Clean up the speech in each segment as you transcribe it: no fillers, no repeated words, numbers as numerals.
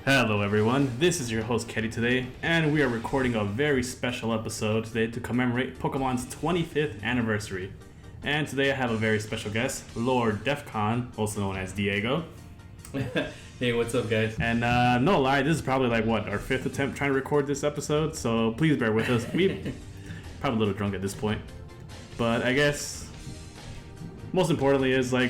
Hello everyone, this is your host Keti today, and we are recording a very special episode today to commemorate Pokemon's 25th anniversary. And today I have a very special guest, Lorddefcon, also known as Diego. Hey, what's up, guys? And no lie, this is probably our fifth attempt trying to record this episode, so please bear with us. We probably a little drunk at this point. But I guess most importantly is what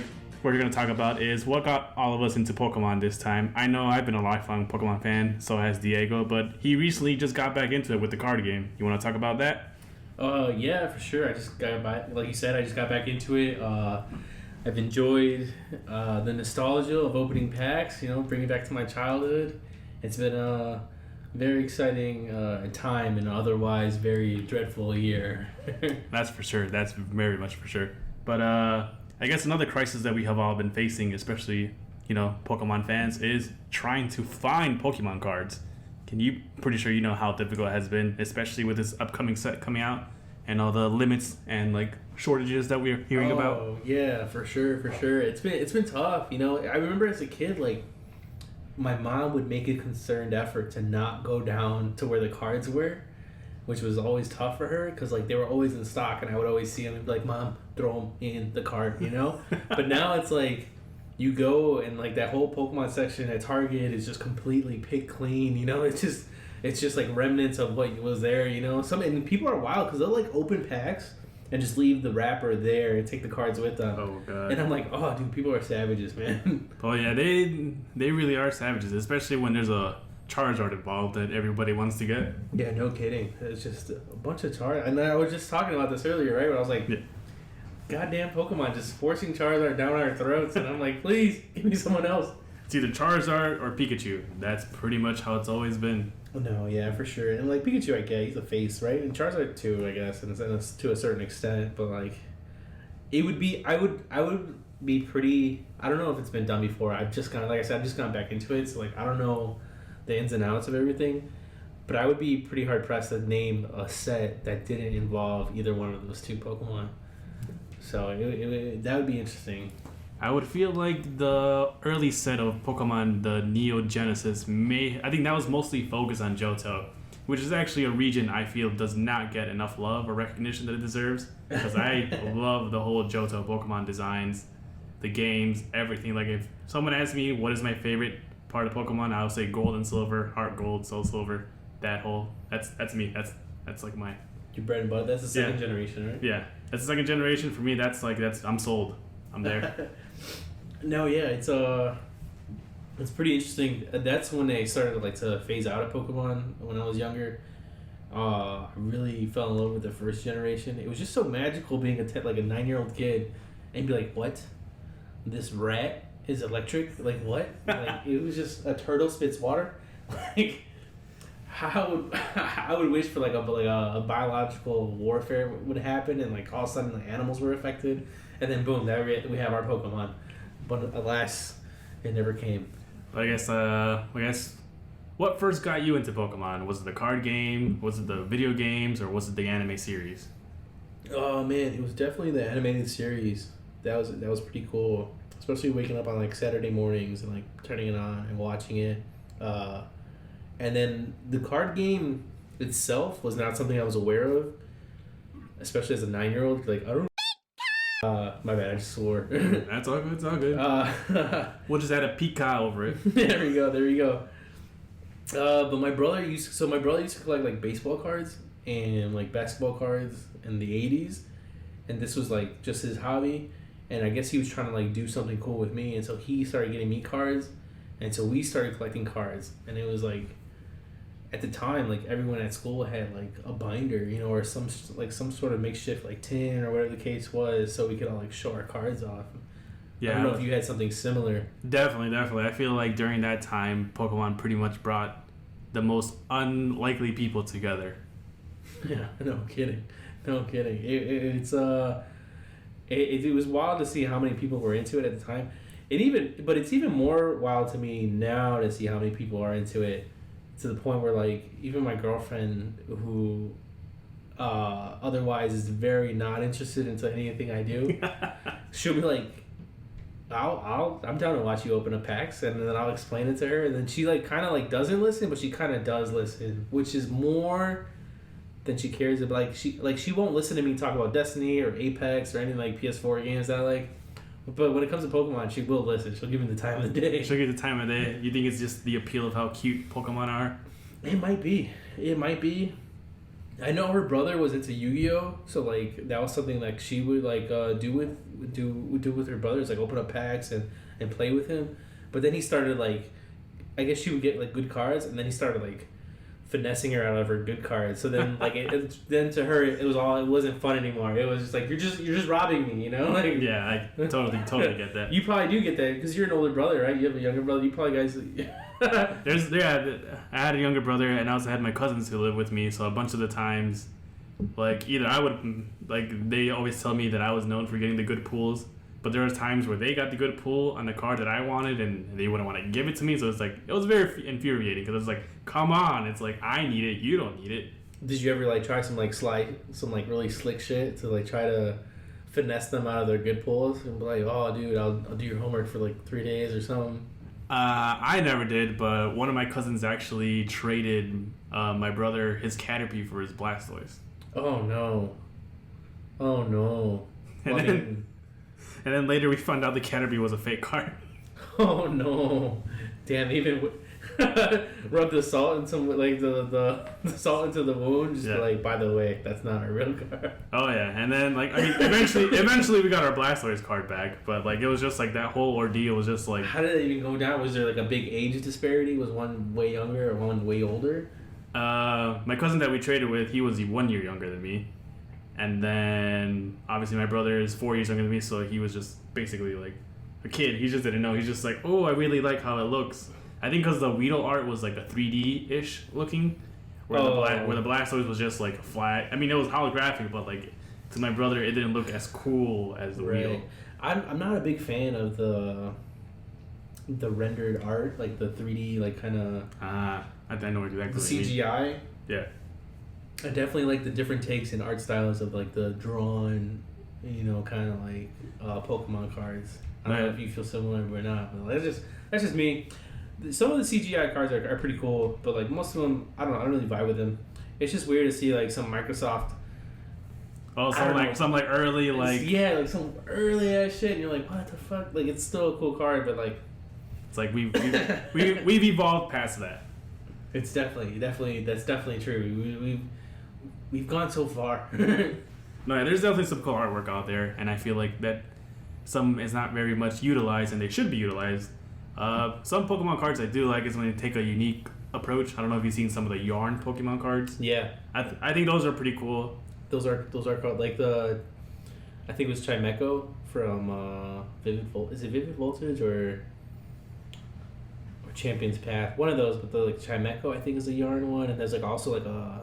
we're going to talk about is what got all of us into Pokemon this time. I know I've been a lifelong Pokemon fan, so has Diego, but he recently just got back into it with the card game. You want to talk about that? Yeah, for sure. I just got back, like you said, I just got back into it. I've enjoyed the nostalgia of opening packs, bringing back to my childhood. It's been a very exciting time in an otherwise very dreadful year. That's for sure. That's very much for sure. But I guess another crisis that we have all been facing, especially, Pokemon fans, is trying to find Pokemon cards. Pretty sure you know how difficult it has been, especially with this upcoming set coming out and all the limits and shortages that we're hearing about. Oh, yeah, for sure. It's been tough, I remember as a kid, my mom would make a concerned effort to not go down to where the cards were, which was always tough for her because they were always in stock, and I would always see them and be like, "Mom, throw them in the cart," But now it's you go and that whole Pokemon section at Target is just completely picked clean. It's just remnants of what was there. And people are wild because they'll open packs and just leave the wrapper there and take the cards with them. Oh god! And I'm like, oh dude, people are savages, man. Oh yeah, they really are savages, especially when there's a Charizard involved that everybody wants to get. Yeah, no kidding. It's just a bunch of Charizard. And I was just talking about this earlier, right? When I was like, yeah. Goddamn Pokemon just forcing Charizard down our throats. And I'm like, please, give me someone else. It's either Charizard or Pikachu. That's pretty much how it's always been. No, yeah, for sure. And Pikachu, I get, he's a face, right? And Charizard too, I guess, and to a certain extent. But it would be, I would be pretty, I don't know if it's been done before. I've just kind of, I've just gone back into it. So I don't know the ins and outs of everything, but I would be pretty hard pressed to name a set that didn't involve either one of those two Pokemon. So that would be interesting. I would feel like the early set of Pokemon, the Neo Genesis, I think that was mostly focused on Johto, which is actually a region I feel does not get enough love or recognition that it deserves, because I love the whole Johto Pokemon designs, the games, everything. If someone asks me what is my favorite part of Pokemon, I would say Gold and Silver, Heart Gold, Soul Silver, that's me. That's my your bread and butter. That's the second generation, right? Yeah, that's the second generation for me. That's I'm sold. I'm there. No, yeah, it's pretty interesting. That's when they started to phase out of Pokemon. When I was younger, I really fell in love with the first generation. It was just so magical being a 9-year-old kid and be like, what? This rat is electric? What? It was just a turtle spits water. I would wish for a biological warfare would happen, and all of a sudden animals were affected, and then boom, we have our Pokemon. But alas, it never came. But I guess what first got you into Pokemon? Was it the card game? Was it the video games? Or was it the anime series? Oh man, it was definitely the animated series. That was pretty cool. Especially waking up on Saturday mornings and turning it on and watching it. And then the card game itself was not something I was aware of, especially as a 9-year-old. I don't. My bad, I just swore. That's all good. It's all good. We'll just add a pika over it. There we go. But my brother used to collect baseball cards and basketball cards in the 80s, and this was just his hobby. And I guess he was trying to do something cool with me, and so he started getting me cards, and so we started collecting cards. And it was at the time, everyone at school had a binder, or some sort of makeshift tin or whatever the case was, so we could all show our cards off. Yeah, I don't know if you had something similar. Definitely. I feel during that time, Pokemon pretty much brought the most unlikely people together. Yeah, no kidding. It was wild to see how many people were into it at the time. But it's even more wild to me now to see how many people are into it, to the point where even my girlfriend, who otherwise is very not interested into anything I do, she'll be I'm down to watch you open up packs, and then I'll explain it to her, and then she like kind of like doesn't listen, but she kind of does listen, which is more than she cares about. Like she won't listen to me talk about Destiny or Apex or any like PS4 games that I like. But when it comes to Pokemon, she will listen. She'll give me the time of the day. She'll give you the time of the day. You think it's just the appeal of how cute Pokemon are? It might be. I know her brother was into Yu-Gi-Oh, so like that was something like she would like do with her brothers, like open up packs and play with him. But then he started like, I guess she would get like good cards, and then he started like finessing her out of her good cards. So then like then to her it wasn't fun anymore. It was just like you're just robbing me, you know? Like, yeah, I totally get that. You probably do get that because you're an older brother, right? You have a younger brother. You probably guys. I had a younger brother, and I also had my cousins who live with me. So a bunch of the times, like either I would like they always tell me that I was known for getting the good pulls. But there was times where they got the good pull on the card that I wanted, and they wouldn't want to give it to me. So it was very infuriating because it's like, come on, it's like I need it, you don't need it. Did you ever like try some like some really slick shit to like try to finesse them out of their good pulls and be like, oh dude, I'll do your homework for like 3 days or something? I never did, but one of my cousins actually traded my brother his Caterpie for his Blastoise. Oh no! And then later we found out the Keti was a fake card. Oh no! Damn, even rub the salt into like the salt into the wound. Just like, by the way, that's not a real card. Oh yeah, and then like I mean, eventually we got our Blastoise card back, but like it was just like that whole ordeal was just like. How did it even go down? Was there like a big age disparity? Was one way younger or one way older? My cousin that we traded with, he was 1 year younger than me. And then, obviously, my brother is 4 years younger than me, so he was just basically like a kid. He just didn't know. He's just like, oh, I really like how it looks. I think because the Weedle art was like a 3D-ish looking, where the Blastoise was just like a flat. I mean, it was holographic, but like to my brother, it didn't look as cool as the Weedle. I'm not a big fan of the rendered art, like the 3D, like kind of. I know exactly. The CGI. Yeah. I definitely like the different takes and art styles of like the drawn, kind of like Pokemon cards. I don't know if you feel similar or not, but that's just me. Some of the CGI cards are pretty cool, but like most of them, I don't really vibe with them. It's just weird to see like some Microsoft. Oh, some early like. Yeah, like some early ass shit, and you're like, what the fuck? Like it's still a cool card, but like. It's like we've evolved past that. It's definitely true. We've gone so far. No, there's definitely some cool artwork out there, and I feel like that some is not very much utilized, and they should be utilized. Some Pokemon cards I do like is when they take a unique approach. I don't know if you've seen some of the Yarn Pokemon cards. Yeah, I think those are pretty cool. Those are called like I think it was Chimecho from Is it Vivid Voltage or Champion's Path? One of those, but the like Chimecho I think is a Yarn one, and there's like also like a.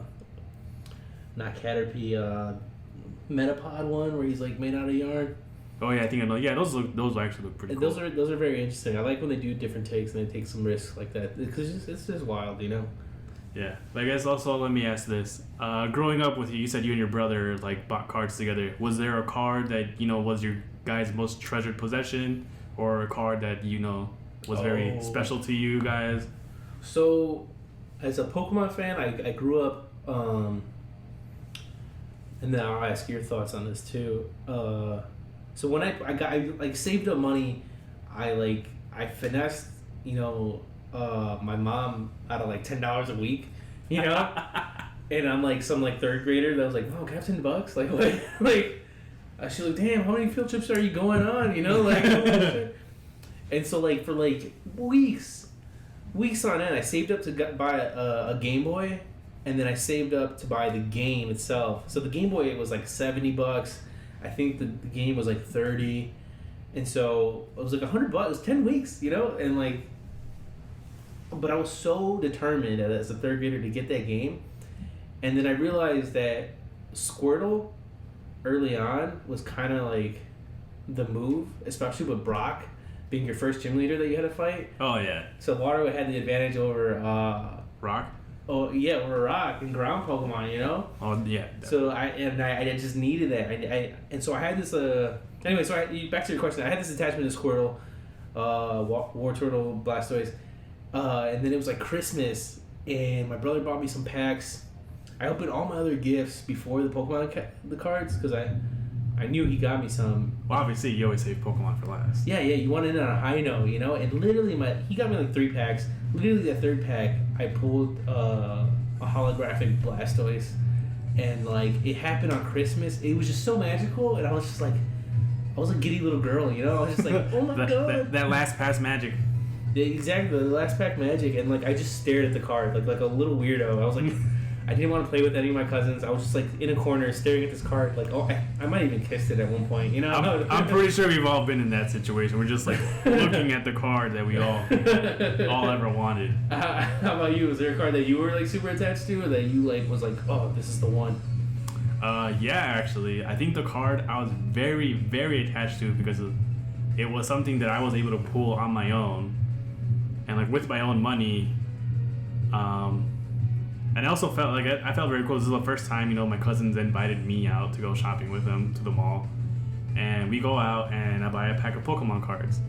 Not Caterpie, Metapod one where he's like made out of yarn. Oh yeah, I think I know. Yeah, those actually look pretty cool. Those are very interesting. I like when they do different takes and they take some risks like that because it's just wild, Yeah, but I guess also let me ask this: growing up with you said you and your brother like bought cards together. Was there a card that was your guys' most treasured possession, or a card that was very special to you guys? So, as a Pokemon fan, I grew up. And then I'll ask your thoughts on this too. So when I saved up money, I finessed my mom out of like $10 a week, and I'm like some like third grader that was like, oh, can I have $10? Like what? She's like, damn, how many field trips are you going on? And so like for like weeks on end, I saved up to buy a Game Boy. And then I saved up to buy the game itself. So the Game Boy, it was like $70. I think the game was like $30. And so it was like $100. It was 10 weeks, and like. But I was so determined as a third grader to get that game. And then I realized that Squirtle early on was kind of like the move, especially with Brock being your first gym leader that you had to fight. Oh, yeah. So Water had the advantage over Rock? Oh yeah, or rock and ground Pokemon, Oh yeah. So I just needed that. And so I had this Anyway, so back to your question. I had this attachment to Squirtle, War Turtle, Blastoise, and then it was like Christmas, and my brother bought me some packs. I opened all my other gifts before the Pokemon the cards because I knew he got me some. Well, obviously, you always save Pokemon for last. Yeah, you want to end on a high note, you know? And literally, he got me like 3 packs. Literally, the third pack, I pulled a holographic Blastoise. And, like, it happened on Christmas. It was just so magical. And I was just like, I was a giddy little girl, you know? I was just like, oh my God. That last pass magic. Yeah, exactly, the last pack magic. And, like, I just stared at the card like a little weirdo. I was like... I didn't want to play with any of my cousins. I was just like in a corner staring at this card. Like, oh, I might even kissed it at one point. You know, I'm pretty sure we've all been in that situation. We're just like looking at the card that we all ever wanted. How about you? Was there a card that you were like super attached to, or that you like was like, oh, this is the one? Yeah, actually, I think the card I was very, very attached to because it was something that I was able to pull on my own, and like with my own money. And I also felt like I felt very cool. This is the first time, my cousins invited me out to go shopping with them to the mall. And we go out and I buy a pack of Pokemon cards.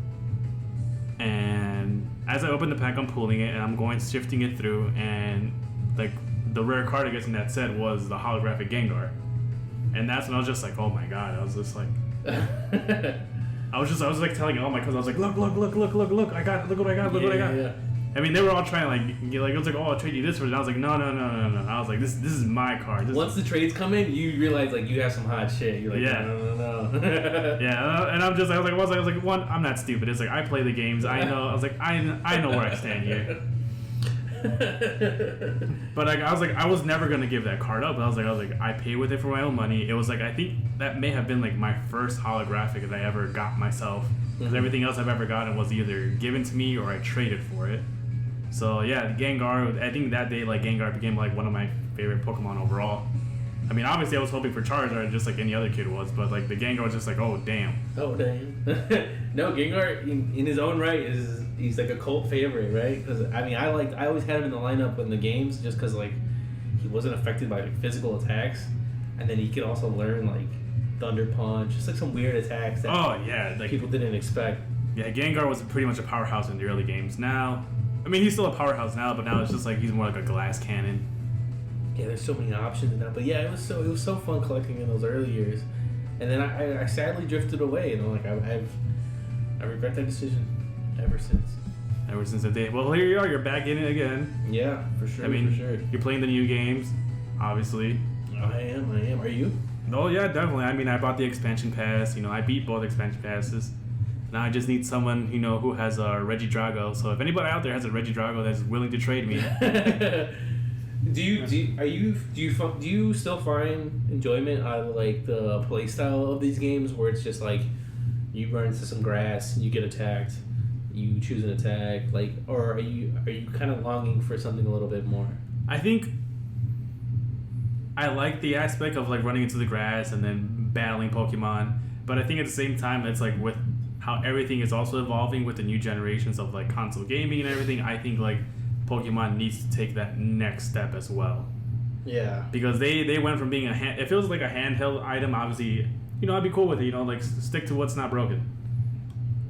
And as I open the pack, I'm pulling it and I'm shifting it through. And like the rare card I guess in that set was the holographic Gengar. And that's when I was just like, oh my God. I was just like... I was like telling all my cousins, I was like, look, look, I got it, look what I got, look what I got. Yeah. I mean, they were all trying to it was like, oh, I'll trade you this for it. And I was like, no. I was like, this is my card. Once the trades come in, you realize like you have some hot shit. You're like, yeah. No. Yeah, and I was like, one, I'm not stupid. It's like I play the games. I know. I was like, I know where I stand here. But like, I was never gonna give that card up. I was like, I pay with it for my own money. It was like, I think that may have been like my first holographic that I ever got myself. Because everything else I've ever gotten was either given to me or I traded for it. So yeah, Gengar, I think that day like Gengar became like one of my favorite Pokemon overall. I mean, obviously I was hoping for Charizard just like any other kid was, but like the Gengar was just like, oh damn. Oh damn. No, Gengar in his own right he's like a cult favorite, right? Because I mean, I always had him in the lineup in the games just because like he wasn't affected by like, physical attacks, and then he could also learn like Thunder Punch, just like some weird attacks that like, people didn't expect. Yeah, Gengar was pretty much a powerhouse in the early games. Now, I mean, he's still a powerhouse now, but now it's just like he's more like a glass cannon. Yeah, there's so many options now. But yeah, it was so fun collecting in those early years, and then I sadly drifted away. Like I regret that decision ever since. Ever since the day. Well, here you are. You're back in it again. Yeah, for sure. I mean, for sure. You're playing the new games, obviously. I am. Are you? Oh yeah, definitely. I mean, I bought the expansion pass. I beat both expansion passes. Now I just need someone who has a Regidrago. So if anybody out there has a Regidrago that's willing to trade me. Do you still find enjoyment out of like the play style of these games where it's just like you run into some grass, you get attacked, you choose an attack, like, or are you kind of longing for something a little bit more? I think I like the aspect of like running into the grass and then battling Pokemon, but I think at the same time it's like with how everything is also evolving with the new generations of like console gaming and everything, I think like Pokemon needs to take that next step as well. Yeah. Because they went from being it feels like a handheld item, obviously, I'd be cool with it, like stick to what's not broken.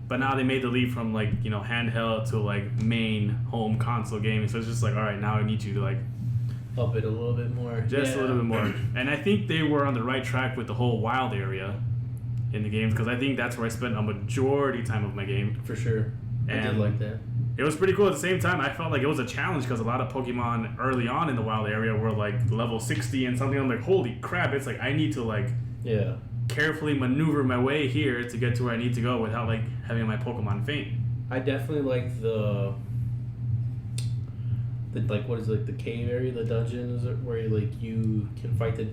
But now they made the leap from like, handheld to like main home console gaming. So it's just like, all right, now I need you to like up it a little bit more. Just a little bit more. And I think they were on the right track with the whole wild area in the games, because I think that's where I spent a majority time of my game. For sure. And I did like that. It was pretty cool. At the same time, I felt like it was a challenge because a lot of Pokemon early on in the wild area were like level 60 and something. I'm like, holy crap, it's like I need to like carefully maneuver my way here to get to where I need to go without like having my Pokemon faint. I definitely like the like, what is it, like the cave area, the dungeons where you can fight the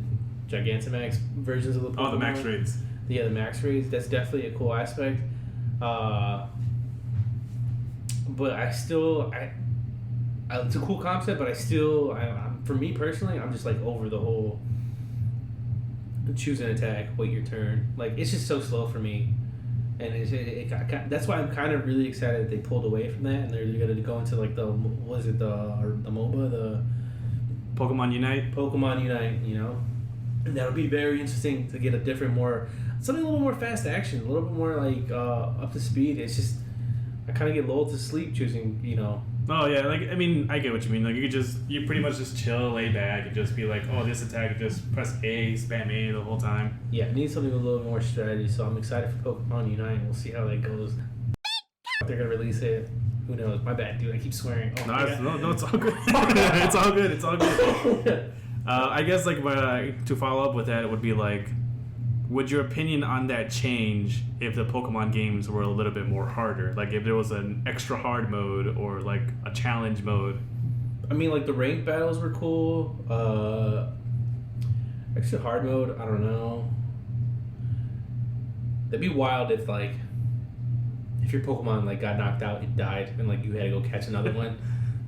Gigantamax versions of the Pokemon. Oh, the max raids. Yeah, the max raids. That's definitely a cool aspect. But it's a cool concept, but for me personally, I'm just like over the whole choose an attack, wait your turn. Like, it's just so slow for me. And that's why I'm kind of really excited that they pulled away from that, and they're going to go into like the MOBA, the Pokemon Unite. Pokemon Unite, And that'll be very interesting to get a different, something a little more fast action, a little bit more like up to speed. It's just I kind of get lulled to sleep choosing, Oh yeah, like I mean, I get what you mean. Like you pretty much just chill, lay back, and just be like, oh, this attack, just press A, spam A the whole time. Yeah, I need something with a little bit more strategy. So I'm excited for Pokemon Unite. We'll see how that goes. They're gonna release it. Who knows? My bad, dude. I keep swearing. Oh, No, it's all good. It's all good. It's all good. I guess like to follow up with that, it would be like, would your opinion on that change if the Pokemon games were a little bit more harder? Like if there was an extra hard mode or like a challenge mode? I mean, like the ranked battles were cool. Extra hard mode, I don't know. That'd be wild if your Pokemon like got knocked out, it died, and like you had to go catch another one.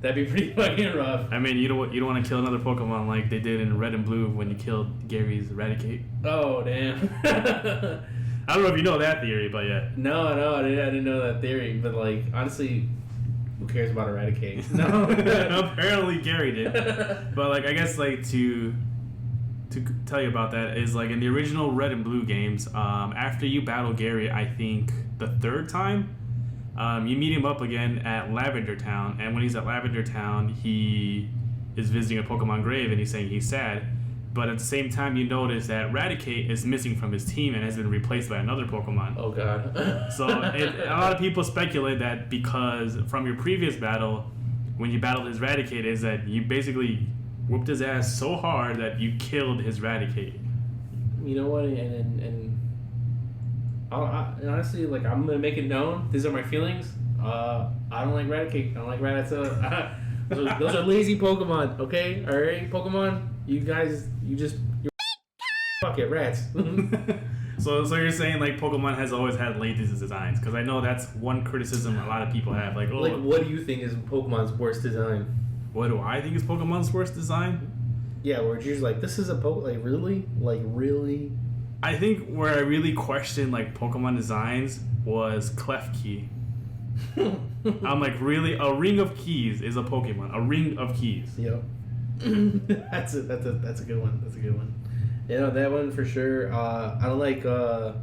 That'd be pretty fucking rough. I mean, you don't want to kill another Pokemon like they did in Red and Blue when you killed Gary's Eradicate. Oh damn! I don't know if you know that theory, but yeah. No, I didn't know that theory. But like, honestly, who cares about Eradicate? No. Apparently Gary did. But like, I guess like to tell you about that is like in the original Red and Blue games, after you battle Gary, I think the third time. You meet him up again at Lavender Town, and when he's at Lavender Town, he is visiting a Pokemon grave, and he's saying he's sad. But at the same time, you notice that Eradicate is missing from his team and has been replaced by another Pokemon. Oh, God. So a lot of people speculate that because from your previous battle, when you battled his Eradicate, is that you basically whooped his ass so hard that you killed his Eradicate. You know what? And honestly, like, I'm gonna make it known. These are my feelings. I don't like Eradicate. I don't like Rattata. Those are lazy Pokemon. Okay, all right, Pokemon. You guys, you're fuck it, rats. So you're saying like Pokemon has always had lazy designs? Because I know that's one criticism a lot of people have. Like, oh, like, what do you think is Pokemon's worst design? What do I think is Pokemon's worst design? Yeah, where you're just like, this is a like really. I think where I really questioned like Pokemon designs was Klefki. I'm like, really? A ring of keys is a Pokemon. A ring of keys. Yep. That's a good one. That's a good one. Yeah, that one for sure. I don't like what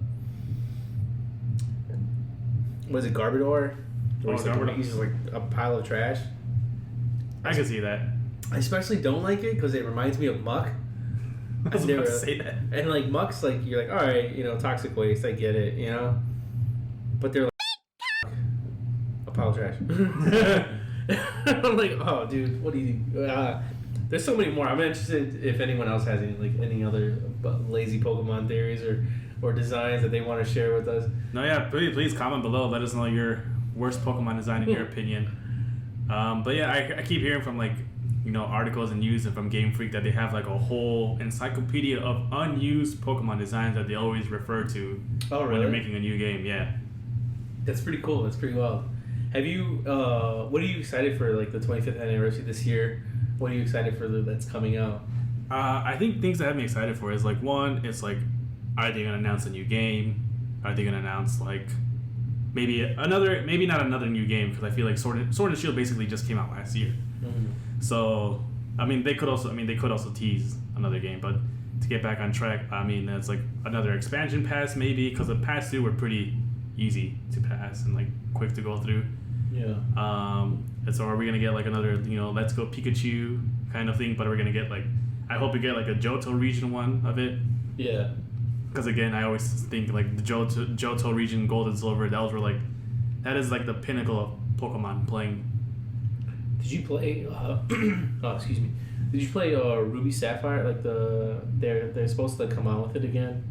is it, Garbodor? Garbodor. He's just like a pile of trash. I can see that. I especially don't like it because it reminds me of Muck. I was about to say that. And like Muck's like, you're like, all right, toxic waste, I get it, but they're like a pile of trash. I'm like, oh, dude, what do you? There's so many more. I'm interested if anyone else has any other lazy Pokemon theories or designs that they want to share with us. No, yeah, please comment below. Let us know your worst Pokemon design in your opinion. But yeah, I keep hearing from articles and news and from Game Freak that they have like a whole encyclopedia of unused Pokemon designs that they always refer to when they're making a new game. Yeah, that's pretty cool. That's pretty wild. Have you? What are you excited for? Like the 25th anniversary this year. What are you excited for that's coming out? I think things that have me excited for is like one, it's like, are they gonna announce a new game? Are they gonna announce like maybe not another new game, because I feel like Sword and Shield basically just came out last year. Mm-hmm. So I mean they could also tease another game, but to get back on track, I mean it's like another expansion pass maybe, because the past two were pretty easy to pass and like quick to go through. Yeah. And so are we gonna get like another Let's Go Pikachu kind of thing? But we're gonna get like, I hope we get like a Johto region one of it. Yeah. Because again, I always think like the Johto region, Gold and Silver, that is like the pinnacle of Pokemon playing. Did you play? Excuse me. Did you play Ruby Sapphire? Like they're supposed to come out with it again.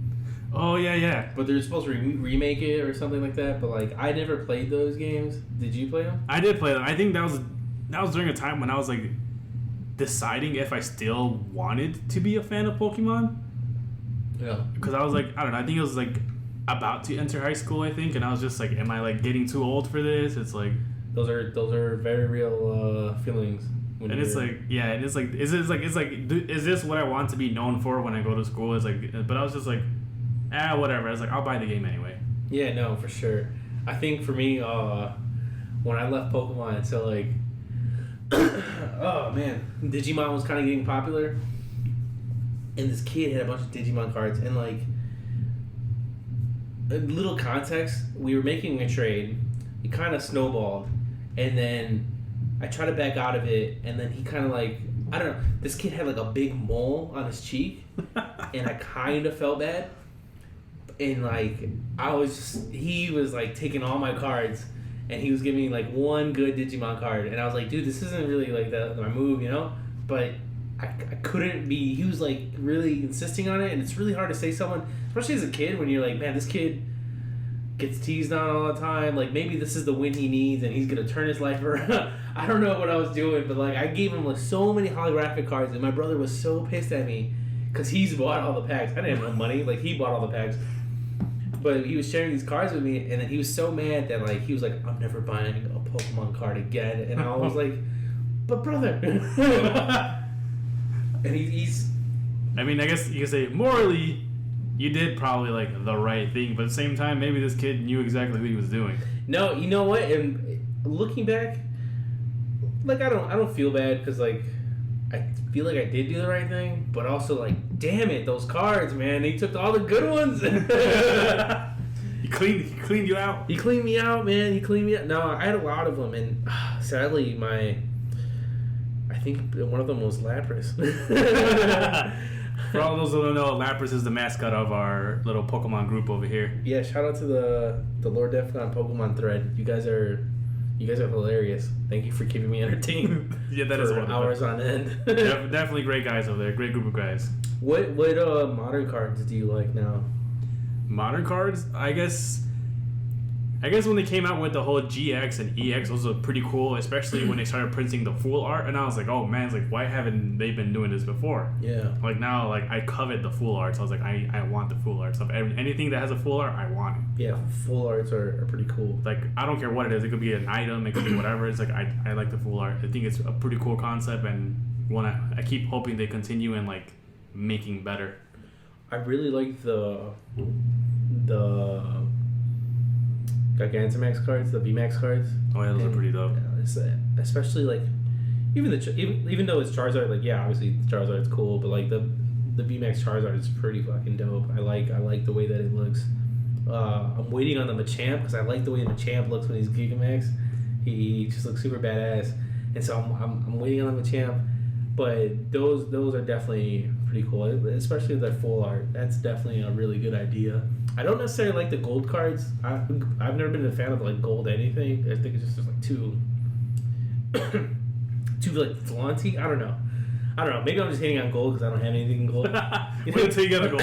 Oh yeah. But they're supposed to remake it or something like that. But like I never played those games. Did you play them? I did play them. I think that was during a time when I was like deciding if I still wanted to be a fan of Pokemon. Yeah. Because I was like, I don't know. I think it was like about to enter high school. I think, and I was just like, am I like getting too old for this? It's like those are very real feelings. And it's like, yeah, and it's like, is this what I want to be known for when I go to school? It's like, but I was just like, whatever. I was like, I'll buy the game anyway. Yeah, no, for sure. I think for me, when I left Pokemon until like, oh man, Digimon was kind of getting popular. and this kid had a bunch of Digimon cards, and like, a little context, we were making a trade, it kind of snowballed, and then I tried to back out of it, and then he kind of like, I don't know, this kid had like a big mole on his cheek, and I kind of felt bad, and like, he was like taking all my cards, and he was giving me like one good Digimon card, and I was like, dude, this isn't really like my move, you know, but I couldn't be, he was like really insisting on it, and it's really hard to say someone, especially as a kid, when you're like, man, this kid gets teased on all the time, like maybe this is the win he needs and he's gonna turn his life around. I don't know what I was doing, but like I gave him like so many holographic cards, and my brother was so pissed at me because he's bought all the packs. I didn't have no money, like he bought all the packs, but he was sharing these cards with me, and then he was so mad that like he was like, I'm never buying a Pokemon card again, and I was like, but brother. And he's I mean, I guess you could say morally you did probably like the right thing, but at the same time maybe this kid knew exactly what he was doing. No, you know what? And looking back, like I don't feel bad because like I feel like I did do the right thing, but also like, damn it, those cards, man, he took all the good ones. He cleaned you out. He cleaned me out, man. He cleaned me out. No, I had a lot of them, and sadly, I think one of them was Lapras. For all those who don't know, Lapras is the mascot of our little Pokemon group over here. Yeah, shout out to the Lorddefcon Pokemon thread. You guys are hilarious. Thank you for keeping me entertained. Yeah, that is for hours on end. Definitely great guys over there. Great group of guys. What modern cards do you like now? Modern cards, I guess when they came out with the whole GX and EX, those were pretty cool, especially when they started printing the full art, and I was like, oh man, it's like, why haven't they been doing this before? Yeah. Like now, like I covet the full art, so I was like, I want the full art stuff. Anything that has a full art, I want it. Yeah, full arts are pretty cool. Like, I don't care what it is. It could be an item, it could be whatever. It's like, I like the full art. I think it's a pretty cool concept, and I keep hoping they continue and like making better. I really like the Gigantamax cards, the VMAX cards. Oh yeah, those are pretty dope. Yeah, especially like even though it's Charizard, like yeah, obviously Charizard's cool, but like the VMAX Charizard is pretty fucking dope. I like the way that it looks. I'm waiting on the Machamp because I like the way the Machamp looks when he's Gigamax. He just looks super badass, and so I'm waiting on the Machamp. But those are definitely pretty cool, especially their full art. That's definitely a really good idea. I don't necessarily like the gold cards. I've never been a fan of like gold anything. I think it's just like too like flaunty. I don't know. Maybe I'm just hating on gold because I don't have anything in gold. Wait until you get a gold.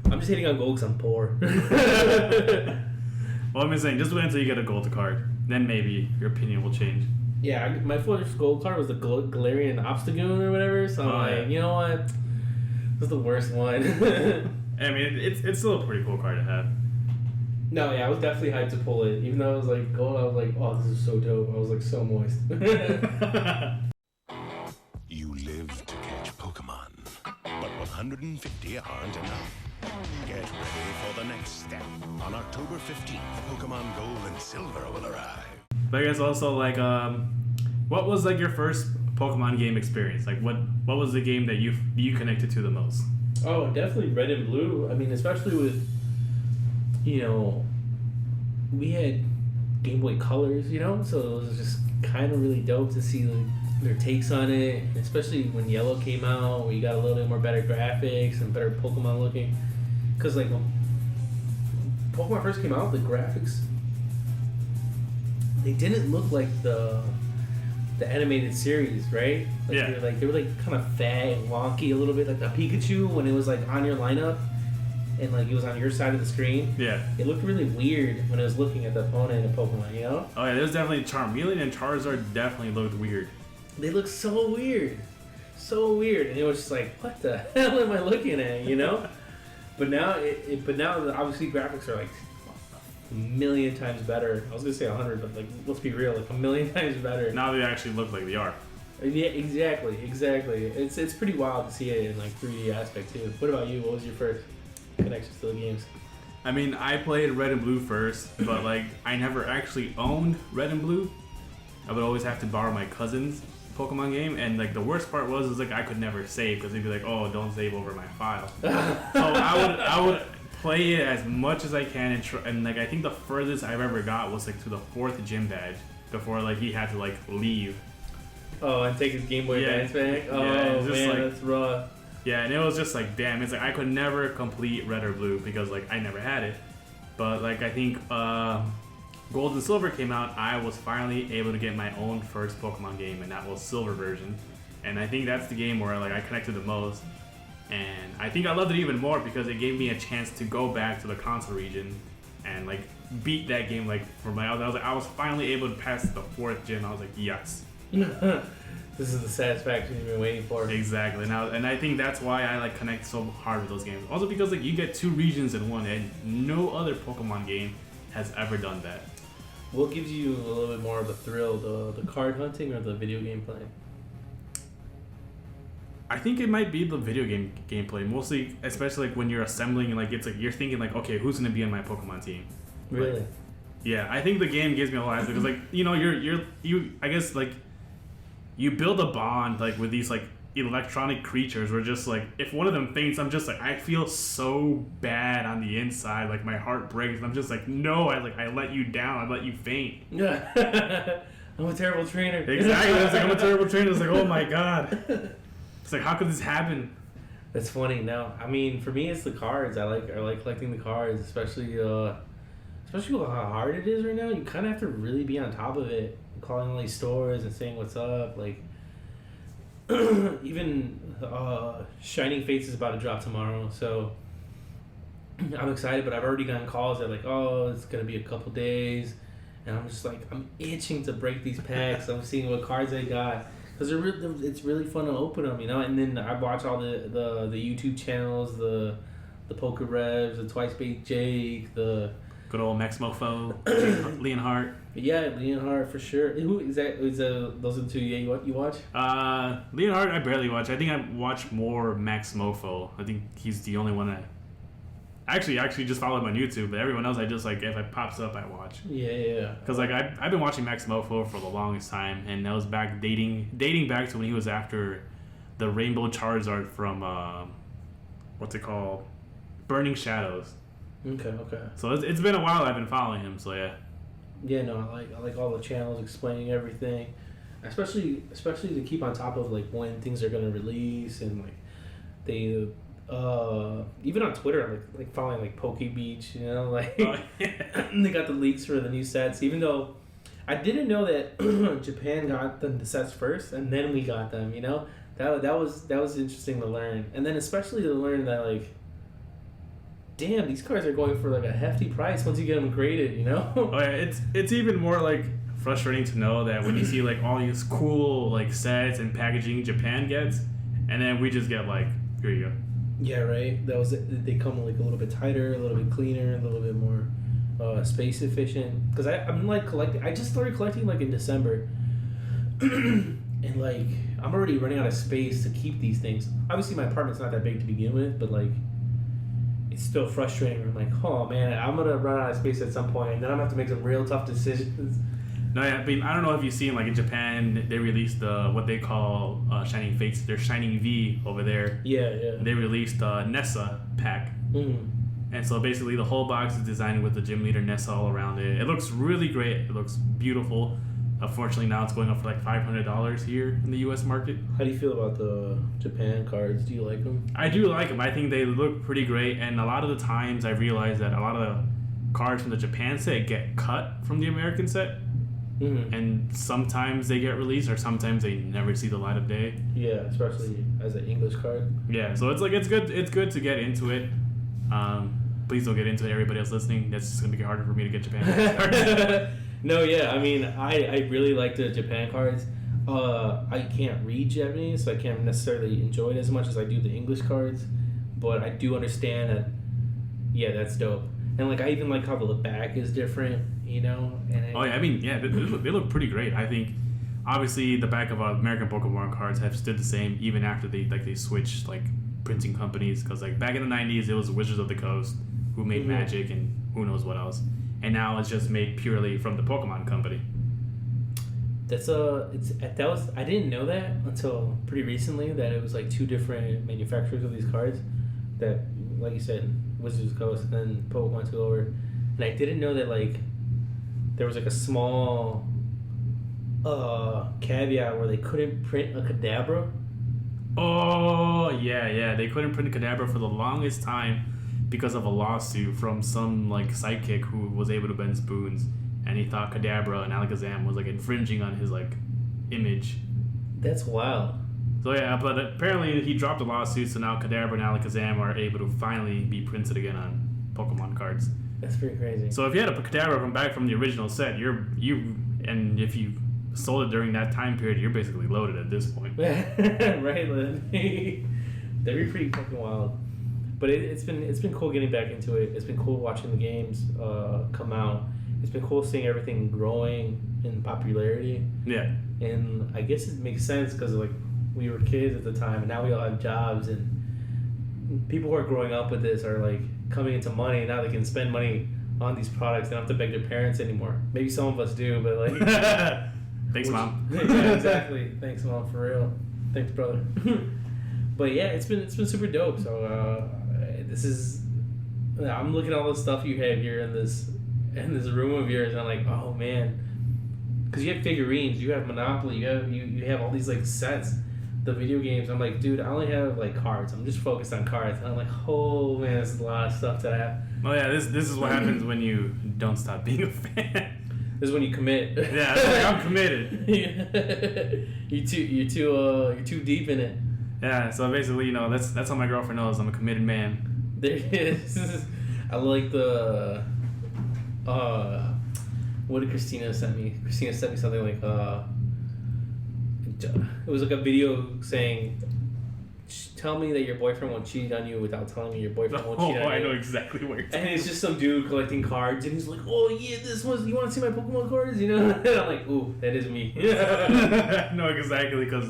I'm just hating on gold because I'm poor. Well, I'm just saying, just wait until you get a gold card. Then maybe your opinion will change. Yeah, my first gold card was the Galarian Obstagoon or whatever. So I'm like, you know what? This is the worst one. I mean, it's still a pretty cool card to have. No, yeah, I was definitely hyped to pull it. Even though it was like gold, I was like, oh, this is so dope. I was like so moist. You live to catch Pokemon, but 150 aren't enough. Get ready for the next step. On October 15th, Pokemon Gold and Silver will arrive. But I guess also, like, what was like your first Pokemon game experience? Like, what was the game that you connected to the most? Oh, definitely Red and Blue. I mean, especially with, we had Game Boy Colors, so it was just kind of really dope to see their takes on it, especially when Yellow came out, where you got a little bit more better graphics and better Pokemon looking. Because, like, when Pokemon first came out, the graphics, they didn't look like the animated series, right? Like, yeah. They were kind of fat and wonky a little bit, like the Pikachu when it was like on your lineup and like it was on your side of the screen. Yeah. It looked really weird when it was looking at the opponent and Pokemon, Oh yeah, there's definitely Charmeleon and Charizard definitely looked weird. They looked so weird. So weird. And it was just like, what the hell am I looking at, But now obviously graphics are like a million times better. I was gonna say 100, but like let's be real, like a million times better. Now they actually look like they are. Yeah, exactly. It's pretty wild to see it in like 3D aspect too. What about you? What was your first connection to the games? I mean, I played Red and Blue first, but like I never actually owned Red and Blue. I would always have to borrow my cousins, Pokemon game, and like the worst part was like I could never save because they'd be like, "Oh, don't save over my file." So I would play it as much as I can, and like I think the furthest I've ever got was like to the 4th gym badge before like he had to like leave. Oh, and take his Game Boy Advance back. Oh man, that's rough. Yeah, and it was just like, damn, it's like I could never complete Red or Blue because like I never had it. But like I think Gold and Silver came out, I was finally able to get my own first Pokemon game, and that was Silver version. And I think that's the game where like I connected the most. And I think I loved it even more because it gave me a chance to go back to the console region and like beat that game like I was finally able to pass the 4th gym. I was like, yes. This is the satisfaction you've been waiting for. Exactly. And I think that's why I like connect so hard with those games. Also because like you get 2 regions in one, and no other Pokemon game has ever done that. What gives you a little bit more of a thrill, the card hunting or the video game playing? I think it might be the video game gameplay, mostly, especially like when you're assembling and like it's like you're thinking like, okay, who's gonna be on my Pokemon team? Really? Like, yeah, I think the game gives me a lot because like you I guess like you build a bond like with these like electronic creatures where just like if one of them faints, I'm just like I feel so bad on the inside, like my heart breaks, and I'm just like no, I let you down, I let you faint. Yeah. I'm a terrible trainer. Exactly. It's like I'm a terrible trainer. It's like oh my god. It's like how could this happen? That's funny. No, I mean for me it's the cards. I like collecting the cards, especially with how hard it is right now. You kind of have to really be on top of it, calling all these stores and saying what's up. Like even Shining Fates is about to drop tomorrow, so I'm excited. But I've already gotten calls that like, oh, it's gonna be a couple days, and I'm just like I'm itching to break these packs. I'm seeing what cards they got. Because it's really fun to open them, you know. And then I watch all the YouTube channels, the Poker Revs, the Twice Baked Jake, the good old Max Mofo, Leonhardt. Yeah, Leonhardt for sure. Who is that? Those are the 2 you watch? Leonhardt I barely watch. I think I watch more Max Mofo. I think he's the only one I actually just follow him on YouTube, but everyone else I just like if it pops up I watch. Yeah. Because like I've been watching Max Mofo for the longest time, and that was back dating back to when he was after the Rainbow Charizard from what's it called, Burning Shadows. Okay. So it's been a while I've been following him. So yeah. Yeah, no, I like all the channels explaining everything, especially to keep on top of like when things are gonna release, and like they. Even on Twitter, like following like Poke Beach, you know, like they got the leaks for the new sets. Even though I didn't know that Japan got the sets first, and then we got them. You know, that was interesting to learn, and then especially to learn that like, damn, these cards are going for like a hefty price once you get them graded. You know? Oh yeah, it's even more like frustrating to know that when you see like all these cool like sets and packaging Japan gets, and then we just get like, here you go. Yeah, right. They come like a little bit tighter, a little bit cleaner, a little bit more space efficient. Because I'm like collecting. I just started collecting like in December, and like I'm already running out of space to keep these things. Obviously, my apartment's not that big to begin with, but like it's still frustrating. I'm like, oh man, I'm gonna run out of space at some point, and then I'm gonna have to make some real tough decisions. No, yeah, I mean, I don't know if you've seen, like, in Japan, they released what they call Shining Fates. They're Shining V over there. Yeah. They released Nessa pack. Mm. And so basically the whole box is designed with the gym leader Nessa all around it. It looks really great. It looks beautiful. Unfortunately, now it's going up for like $500 here in the U.S. market. How do you feel about the Japan cards? Do you like them? I do like them. I think they look pretty great. And a lot of the times I realize that a lot of the cards from the Japan set get cut from the American set. Mm-hmm. And sometimes they get released, or sometimes they never see the light of day. Yeah, especially as an English card. Yeah, so it's like it's good to get into it. Please don't get into it. Everybody else listening, that's just gonna make it harder for me to get Japan cards. No, yeah, I mean, I really like the Japan cards. I can't read Japanese, so I can't necessarily enjoy it as much as I do the English cards. But I do understand that. Yeah, that's dope. And like I even like how the back is different, you know. And oh yeah, I mean, yeah, they look pretty great. I think obviously the back of American Pokemon cards have stood the same even after they switched like printing companies, because like back in the 90s it was Wizards of the Coast who made Magic and who knows what else, and now it's just made purely from the Pokemon company. I didn't know that until pretty recently that it was like two different manufacturers of these cards that, like you said, Wizards of the Coast and then Pokemon took over, and I didn't know that like there was like a small caveat where they couldn't print a Kadabra. Oh yeah, they couldn't print a Kadabra for the longest time because of a lawsuit from some like sidekick who was able to bend spoons, and he thought Kadabra and Alakazam was like infringing on his like image. That's wild. So yeah, but apparently he dropped the lawsuit, so now Kadabra and Alakazam are able to finally be printed again on Pokemon cards. That's pretty crazy. So if you had a Kadabra from the original set, and if you sold it during that time period, you're basically loaded at this point. Right, that'd be pretty fucking wild. But it's been cool getting back into it. It's been cool watching the games come out. It's been cool seeing everything growing in popularity. Yeah. And I guess it makes sense because like we were kids at the time, and now we all have jobs, and people who are growing up with this are like coming into money, and now they can spend money on these products. They don't have to beg their parents anymore. Maybe some of us do, but like. Thanks, Mom. Yeah, exactly. Thanks, Mom, for real. Thanks, brother. But yeah, it's been super dope. So I'm looking at all the stuff you have here in this room of yours, and I'm like, oh man, because you have figurines, you have Monopoly, you have all these like sets, the video games. I'm like, dude, I only have like cards. I'm just focused on cards, and I'm like, oh man, there's a lot of stuff that I have. Oh yeah, this is what happens when you don't stop being a fan. This is when you commit. Yeah, like, I'm committed. You're too deep in it. Yeah, so basically, that's how my girlfriend knows I'm a committed man. There it is. I like the what did Christina send me? Christina sent me something like it was like a video saying, tell me that your boyfriend won't cheat on you without telling me your boyfriend won't cheat on you. Oh, I know exactly where you're And it's just some dude collecting cards, and he's like, oh yeah, you want to see my Pokemon cards? And I'm like, ooh, that is me. No, exactly, because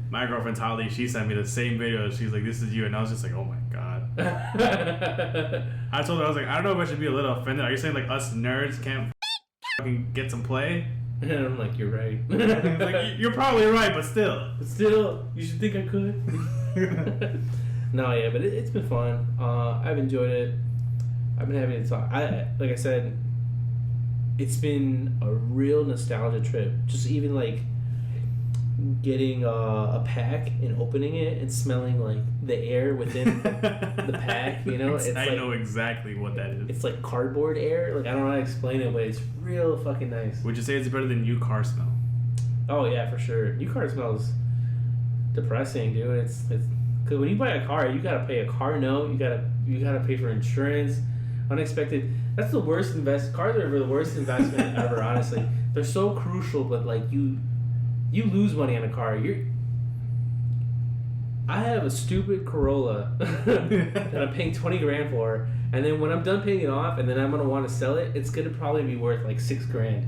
my girlfriend Holly, she sent me the same video. She's like, this is you, and I was just like, oh my god. I told her, I was like, I don't know if I should be a little offended. Are you saying like us nerds can't fucking get some play? And I'm like, you're right. Like, you're probably right, but still. You should think I could. No, yeah, but it's been fun. I've enjoyed it. I've been having a talk. Like I said, it's been a real nostalgia trip. Just even like getting a pack and opening it and smelling like the air within the pack. I know exactly what that is. It's like cardboard air. Like I don't know how to explain it, but it's real fucking nice. Would you say it's better than new car smell? Oh yeah, for sure. New car smells depressing, dude. It's because when you buy a car, you gotta pay a car note. You gotta pay for insurance. Unexpected. That's the worst investment. Cars are the worst investment ever. Honestly, they're so crucial, but like you lose money on a car. I have a stupid Corolla that I'm paying $20,000 for, and then when I'm done paying it off, and then I'm gonna want to sell it, it's gonna probably be worth like $6,000.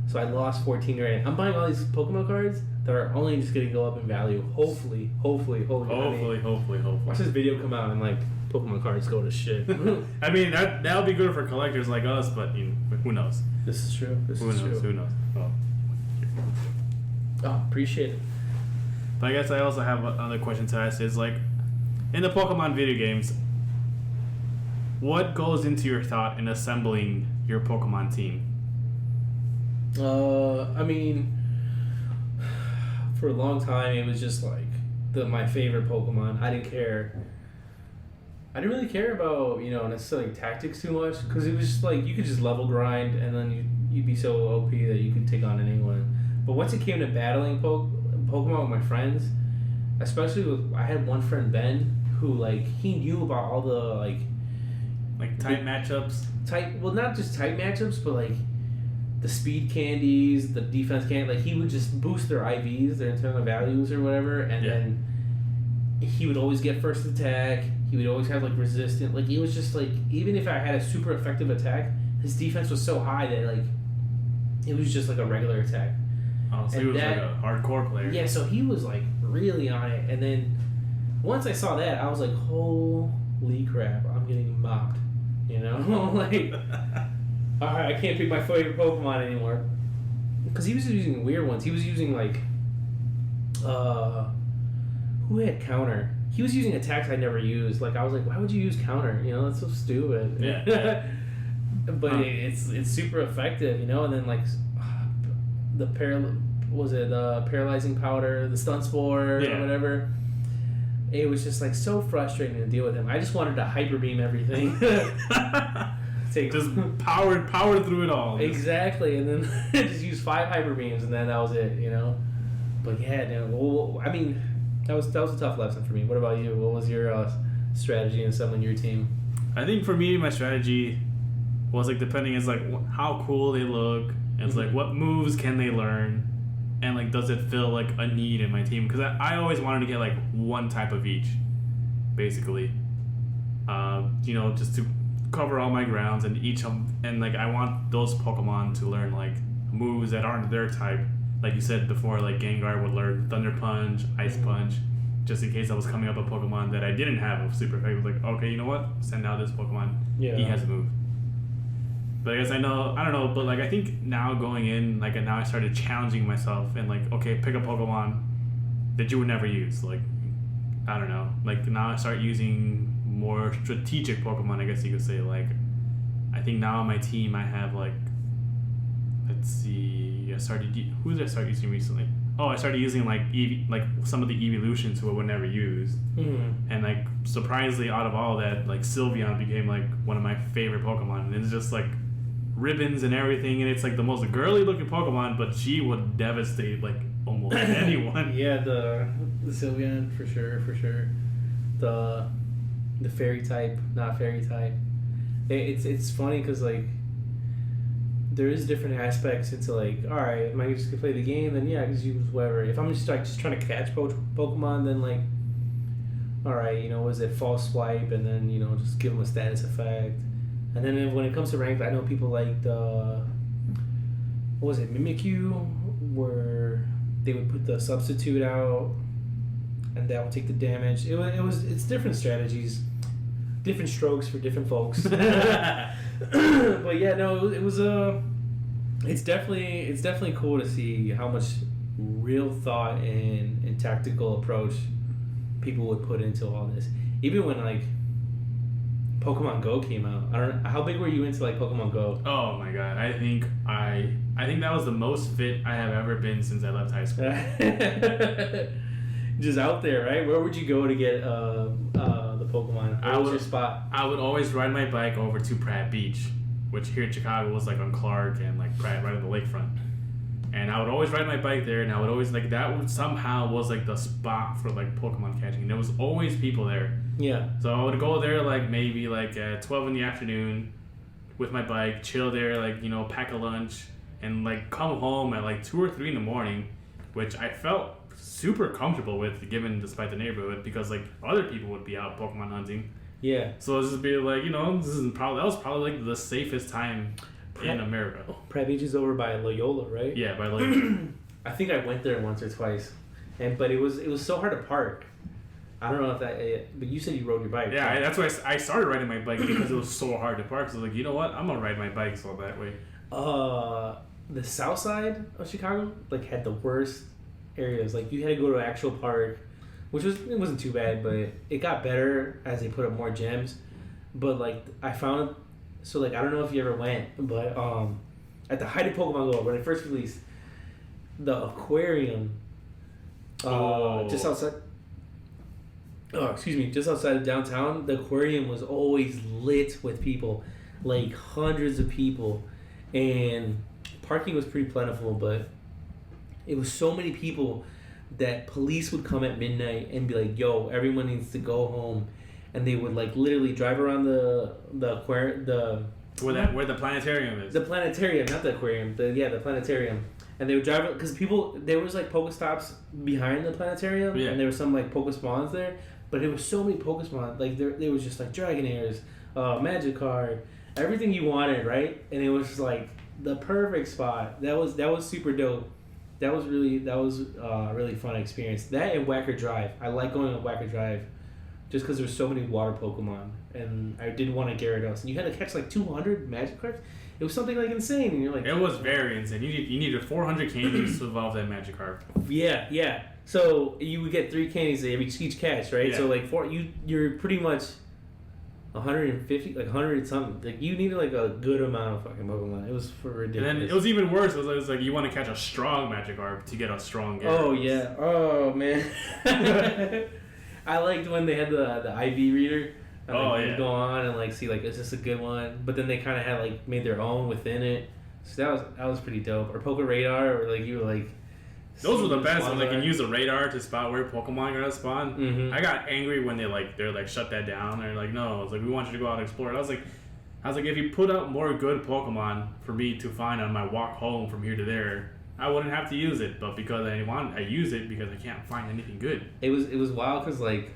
So I lost $14,000. I'm buying all these Pokemon cards that are only just gonna go up in value. Hopefully. Hopefully. Watch this video come out and like Pokemon cards go to shit. I mean that'll be good for collectors like us, but who knows? This is true. Who knows? Oh, appreciate it. But I guess I also have another question to ask is like, in the Pokemon video games, what goes into your thought in assembling your Pokemon team? I mean, for a long time it was just like my favorite Pokemon. I didn't really care about necessarily tactics too much, because it was just like you could just level grind and then you'd be so OP that you could take on anyone. But once it came to battling Pokemon with my friends, especially I had one friend, Ben, who like he knew about all the like tight matchups. Well, not just tight matchups, but like the speed candies, the defense candy. Like he would just boost their IVs, their internal values or whatever, and then he would always get first attack. He would always have like resistant. Like it was just like, even if I had a super effective attack, his defense was so high that like it was just like a regular attack. Oh, so he was like a hardcore player. Yeah, so he was like really on it. And then once I saw that, I was like, holy crap, I'm getting mopped. Like, alright, I can't pick my favorite Pokemon anymore. because he was using weird ones. He was using like, who had counter? He was using attacks I never used. Like I was like, why would you use counter? You know, that's so stupid. Yeah. But it's super effective, you know. And then like the paralyzing powder, the stun spore, or whatever. It was just like so frustrating to deal with him. I just wanted to hyper beam everything. Just powered through it all. Exactly, and then just use 5 hyper beams, and then that was it, you know. But yeah, no, well, I mean, that was a tough lesson for me. What about you? What was your strategy and summon your team? I think for me, my strategy was like depending is like how cool they look, and it's like what moves can they learn, and like does it fill like a need in my team? Because I always wanted to get like one type of each, basically. You know, just to cover all my grounds and and like I want those Pokemon to learn like moves that aren't their type. Like you said before, like Gengar would learn Thunder Punch, Ice Punch, just in case I was coming up a Pokemon that I didn't have a super effective. Like, okay, you know what? Send out this Pokemon. Yeah. He has a move. But I guess I don't know, but like I think now going in, like now I started challenging myself and like, okay, pick a Pokemon that you would never use. Like, I don't know. Like now I start using more strategic Pokemon, I guess you could say. Like, I think now on my team I have like, let's see, who did I start using recently? Oh, I started using like some of the evolutions who I would never use, and like surprisingly, out of all that, like Sylveon became like one of my favorite Pokemon, and it's just like ribbons and everything, and it's like the most girly looking Pokemon, but she would devastate like almost anyone. Yeah, the Sylveon for sure. The fairy type, not fairy type. It's funny because like there is different aspects into like, all right, am I just gonna play the game? Then yeah, I just use whatever. If I'm just like just trying to catch Pokemon, then like, all right, you know, was it false swipe, and then you know just give them a status effect. And then when it comes to ranked, I know people like the what was it, Mimikyu, where they would put the substitute out, and that would take the damage. It's different strategies, different strokes for different folks. But yeah, no, it's definitely cool to see how much real thought and tactical approach people would put into all this. Even when like Pokemon Go came out, I don't know, how big were you into like Pokemon Go? Oh my god, I think that was the most fit I have ever been since I left high school. Just out there, right? Where would you go to get the Pokemon? What was your spot? I would always ride my bike over to Pratt Beach, which here in Chicago was like on Clark and like Pratt right on the lakefront. And I would always ride my bike there, and I would always like that would somehow was like the spot for like Pokemon catching. And there was always people there. Yeah. So I would go there like maybe like at 12 in the afternoon with my bike, chill there, like, you know, pack a lunch, and like come home at like 2 or 3 in the morning, which I felt super comfortable with, given despite the neighborhood, because like other people would be out Pokemon hunting. Yeah. So it's just be like, you know, that was probably like the safest time in America. Pratt Beach is over by Loyola, right? Yeah, by Loyola. I think I went there once or twice, but it was so hard to park. I don't know if that, but you said you rode your bike. Yeah, that's why I started riding my bike, because it was so hard to park. So I was like, you know what, I'm gonna ride my bike so that way. The south side of Chicago like had the worst areas. Like you had to go to an actual park, which it wasn't too bad, but it got better as they put up more gyms. But like I found, so like I don't know if you ever went, but at the height of Pokemon Go when it first released, the aquarium just outside. Oh, excuse me, just outside of downtown, the aquarium was always lit with people, like hundreds of people, and parking was pretty plentiful, but it was so many people that police would come at midnight and be like, yo, everyone needs to go home. And they would like literally drive around the aquarium, where the planetarium is. The planetarium, not the aquarium. The planetarium. And they would drive, because there was like Pokestops behind the planetarium, and there was some like Pokespawns there, but there was so many Pokemon. Like there was just like Dragonairs, Magikarp, everything you wanted, right? And it was just like the perfect spot. That was super dope. That was really fun experience. That and Whacker Drive. I like going on Whacker Drive just because there's so many water Pokemon, and I did want a Gyarados, and you had to catch like 200 Magikarps. It was something like insane, and you're like, it was very insane. You needed 400 candies to evolve that Magikarp. Yeah. So you would get 3 candies each catch, right? Yeah. So like you're pretty much 150, like 100 something. Like you needed like a good amount of fucking Pokemon. It was for ridiculous. And then it was even worse. It was like you want to catch a strong Magikarp to get a strong Gyarados. Oh yeah. Oh man. I liked when they had the IV reader. And, like, you'd go on and like see like is this a good one? But then they kind of had like made their own within it. So that was pretty dope. Or Poke Radar, or like you were like. Those were the best ones. They can use a radar to spot where Pokemon are gonna spawn. Mm-hmm. I got angry when they're like shut that down. They're like, no, it's like we want you to go out and explore. And I was like, if you put up more good Pokemon for me to find on my walk home from here to there, I wouldn't have to use it. But because I use it because I can't find anything good. It was wild because like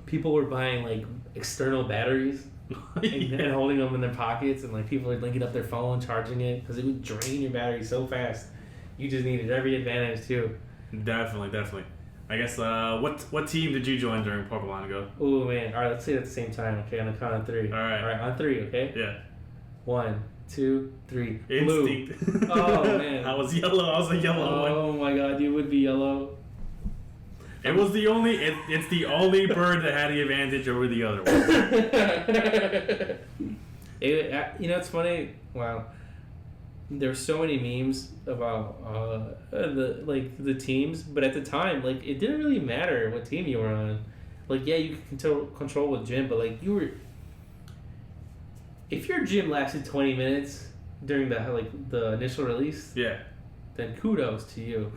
people were buying like external batteries and holding them in their pockets, and like people are linking up their phone, charging it because it would drain your battery so fast. You just needed every advantage too. Definitely. I guess what team did you join during Pokemon Go? Oh man! All right, let's say it at the same time. Okay, on the count of 3. All right, on 3. Okay. Yeah. 1, 2, 3. Instinct. Blue. Oh man. I was yellow. I was a yellow one. Oh my god, you would be yellow. It was the only. It's the only bird that had the advantage over the other one. It's funny. Wow. There's so many memes about the teams, but at the time, like it didn't really matter what team you were on. Like yeah, you could control with gym, but like if your gym lasted 20 minutes during the initial release, yeah, then kudos to you.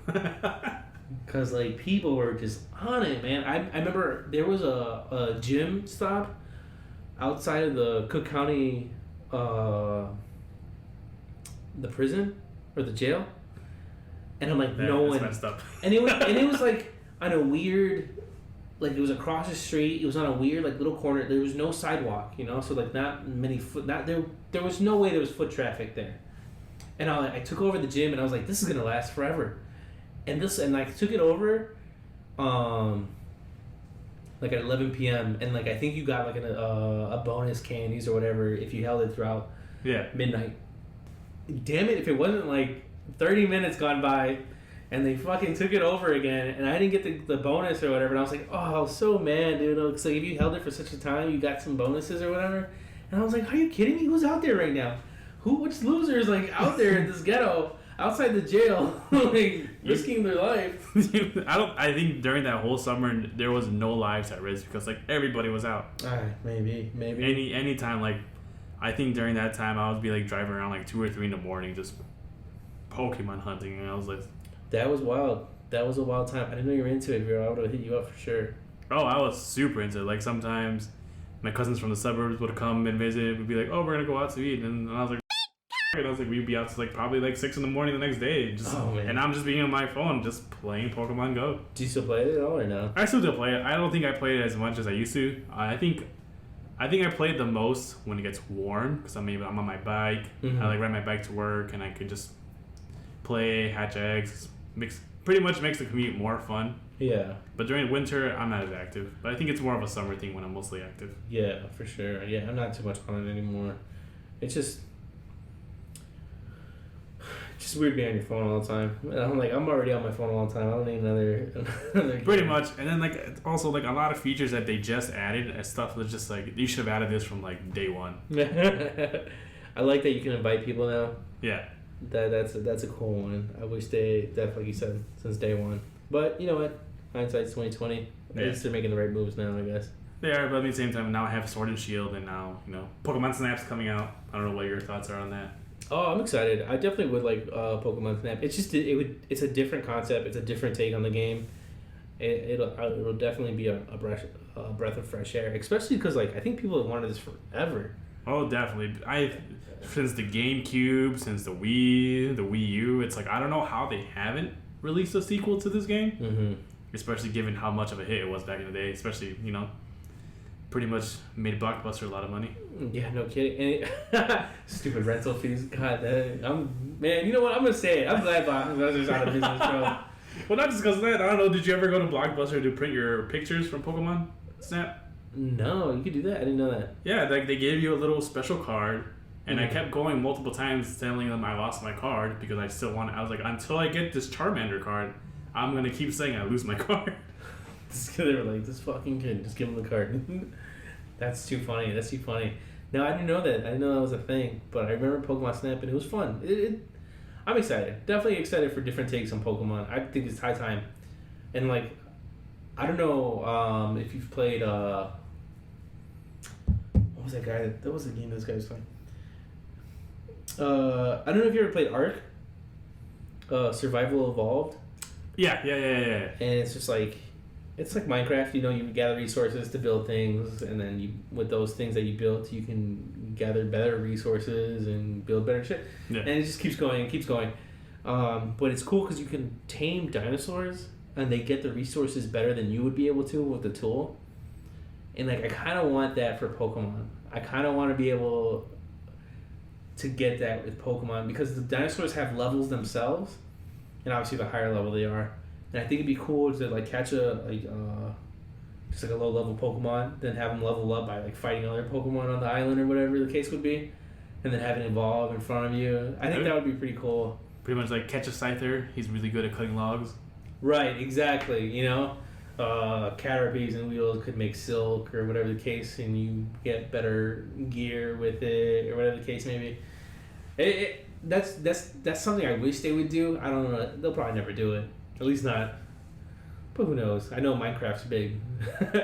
Cause like people were just on it, man. I remember there was a gym stop outside of the Cook County. The prison or the jail, and I'm like, no one. Messed up. and it was like on a weird, like it was across the street. It was on a weird like little corner. There was no sidewalk, so like not many foot. Not there. There was no way there was foot traffic there. And I took over the gym, and I was like, this is gonna last forever. And I took it over, like at 11 p.m. and like I think you got like a bonus candies or whatever if you held it throughout midnight. Damn it, if it wasn't like 30 minutes gone by and they fucking took it over again and I didn't get the bonus or whatever, and I was like, oh, I was so mad, dude. It's like if you held it for such a time, you got some bonuses or whatever. And I was like, are you kidding me? Who's out there right now? Which loser is like out there in this ghetto outside the jail like risking their life? I think during that whole summer there was no lives at risk because like everybody was out. Maybe. Any time, like I think during that time I would be like driving around like 2 or 3 in the morning just Pokemon hunting, and I was like, that was wild. That was a wild time. I didn't know you were into it, bro. I would have hit you up for sure. Oh, I was super into it. Like sometimes my cousins from the suburbs would come and visit. We'd be like, oh, we're gonna go out to eat, and I was like, and I was like, we'd be out to like probably like 6 in the morning the next day, and I'm just being on my phone just playing Pokemon Go. Do you still play it at all or no? I still do play it. I don't think I play it as much as I used to. I think I play it the most when it gets warm because I'm on my bike. Mm-hmm. I like ride my bike to work and I could just play, hatch eggs, pretty much makes the commute more fun. Yeah. But during winter, I'm not as active. But I think it's more of a summer thing when I'm mostly active. Yeah, for sure. Yeah, I'm not too much on it anymore. It's just weird being on your phone all the time. I'm already on my phone all the time. I don't need another Pretty much. And then like also like a lot of features that they just added and stuff that's just like you should have added this from like day one. I like that you can invite people now. Yeah. That's a cool one. I wish they definitely, like you said, since day one. But you know what? Hindsight's 20/20. At least they're making the right moves now, I guess. They are, but at the same time now I have Sword and Shield, and now Pokemon Snap's coming out. I don't know what your thoughts are on that. Oh, I'm excited. I definitely would like Pokemon Snap. It's just it's a different concept. It's a different take on the game. It'll definitely be a breath of fresh air, especially because like I think people have wanted this forever. Oh, definitely. Since the GameCube, since the Wii, the Wii U, it's like I don't know how they haven't released a sequel to this game. Mm-hmm. Especially given how much of a hit it was back in the day. Especially pretty much made Blockbuster a lot of money. Yeah, no kidding. And stupid rental fees. God, man. You know what? I'm gonna say it. I'm glad Blockbuster's out of business, bro. Well, not just because of that. I don't know. Did you ever go to Blockbuster to print your pictures from Pokemon Snap? No, you could do that. I didn't know that. Yeah, like they gave you a little special card, And I kept going multiple times telling them I lost my card because I still want it. I was like, until I get this Charmander card, I'm going to keep saying I lose my card. They were like, this fucking kid, just give him the card. That's too funny. No, I didn't know that. I didn't know that was a thing. But I remember Pokemon Snap, and it was fun. I'm excited. Definitely excited for different takes on Pokemon. I think it's high time. And, like, I don't know if you've played... what was that guy? That was the game this guy was playing. I don't know if you ever played Ark. Survival Evolved. Yeah. And it's just like... It's like Minecraft, you know, you gather resources to build things, and then you, with those things that you built, you can gather better resources and build better shit. Yeah. And it just keeps going and keeps going. But it's cool because you can tame dinosaurs, and they get the resources better than you would be able to with the tool. And, like, I kind of want that for Pokemon. I kind of want to be able to get that with Pokemon, because the dinosaurs have levels themselves, and obviously the higher level they are. And I think it'd be cool to like catch just like a low level Pokemon, then have them level up by like fighting other Pokemon on the island or whatever the case would be, and then have it evolve in front of you. I think that would be pretty cool. Pretty much like catch a Scyther. He's really good at cutting logs. Right, exactly. You know, Caterpies and Wheels could make silk or whatever the case, and you get better gear with it or whatever the case may be. That's something I wish they would do. I don't know. They'll probably never do it. At least not. But who knows? I know Minecraft's big.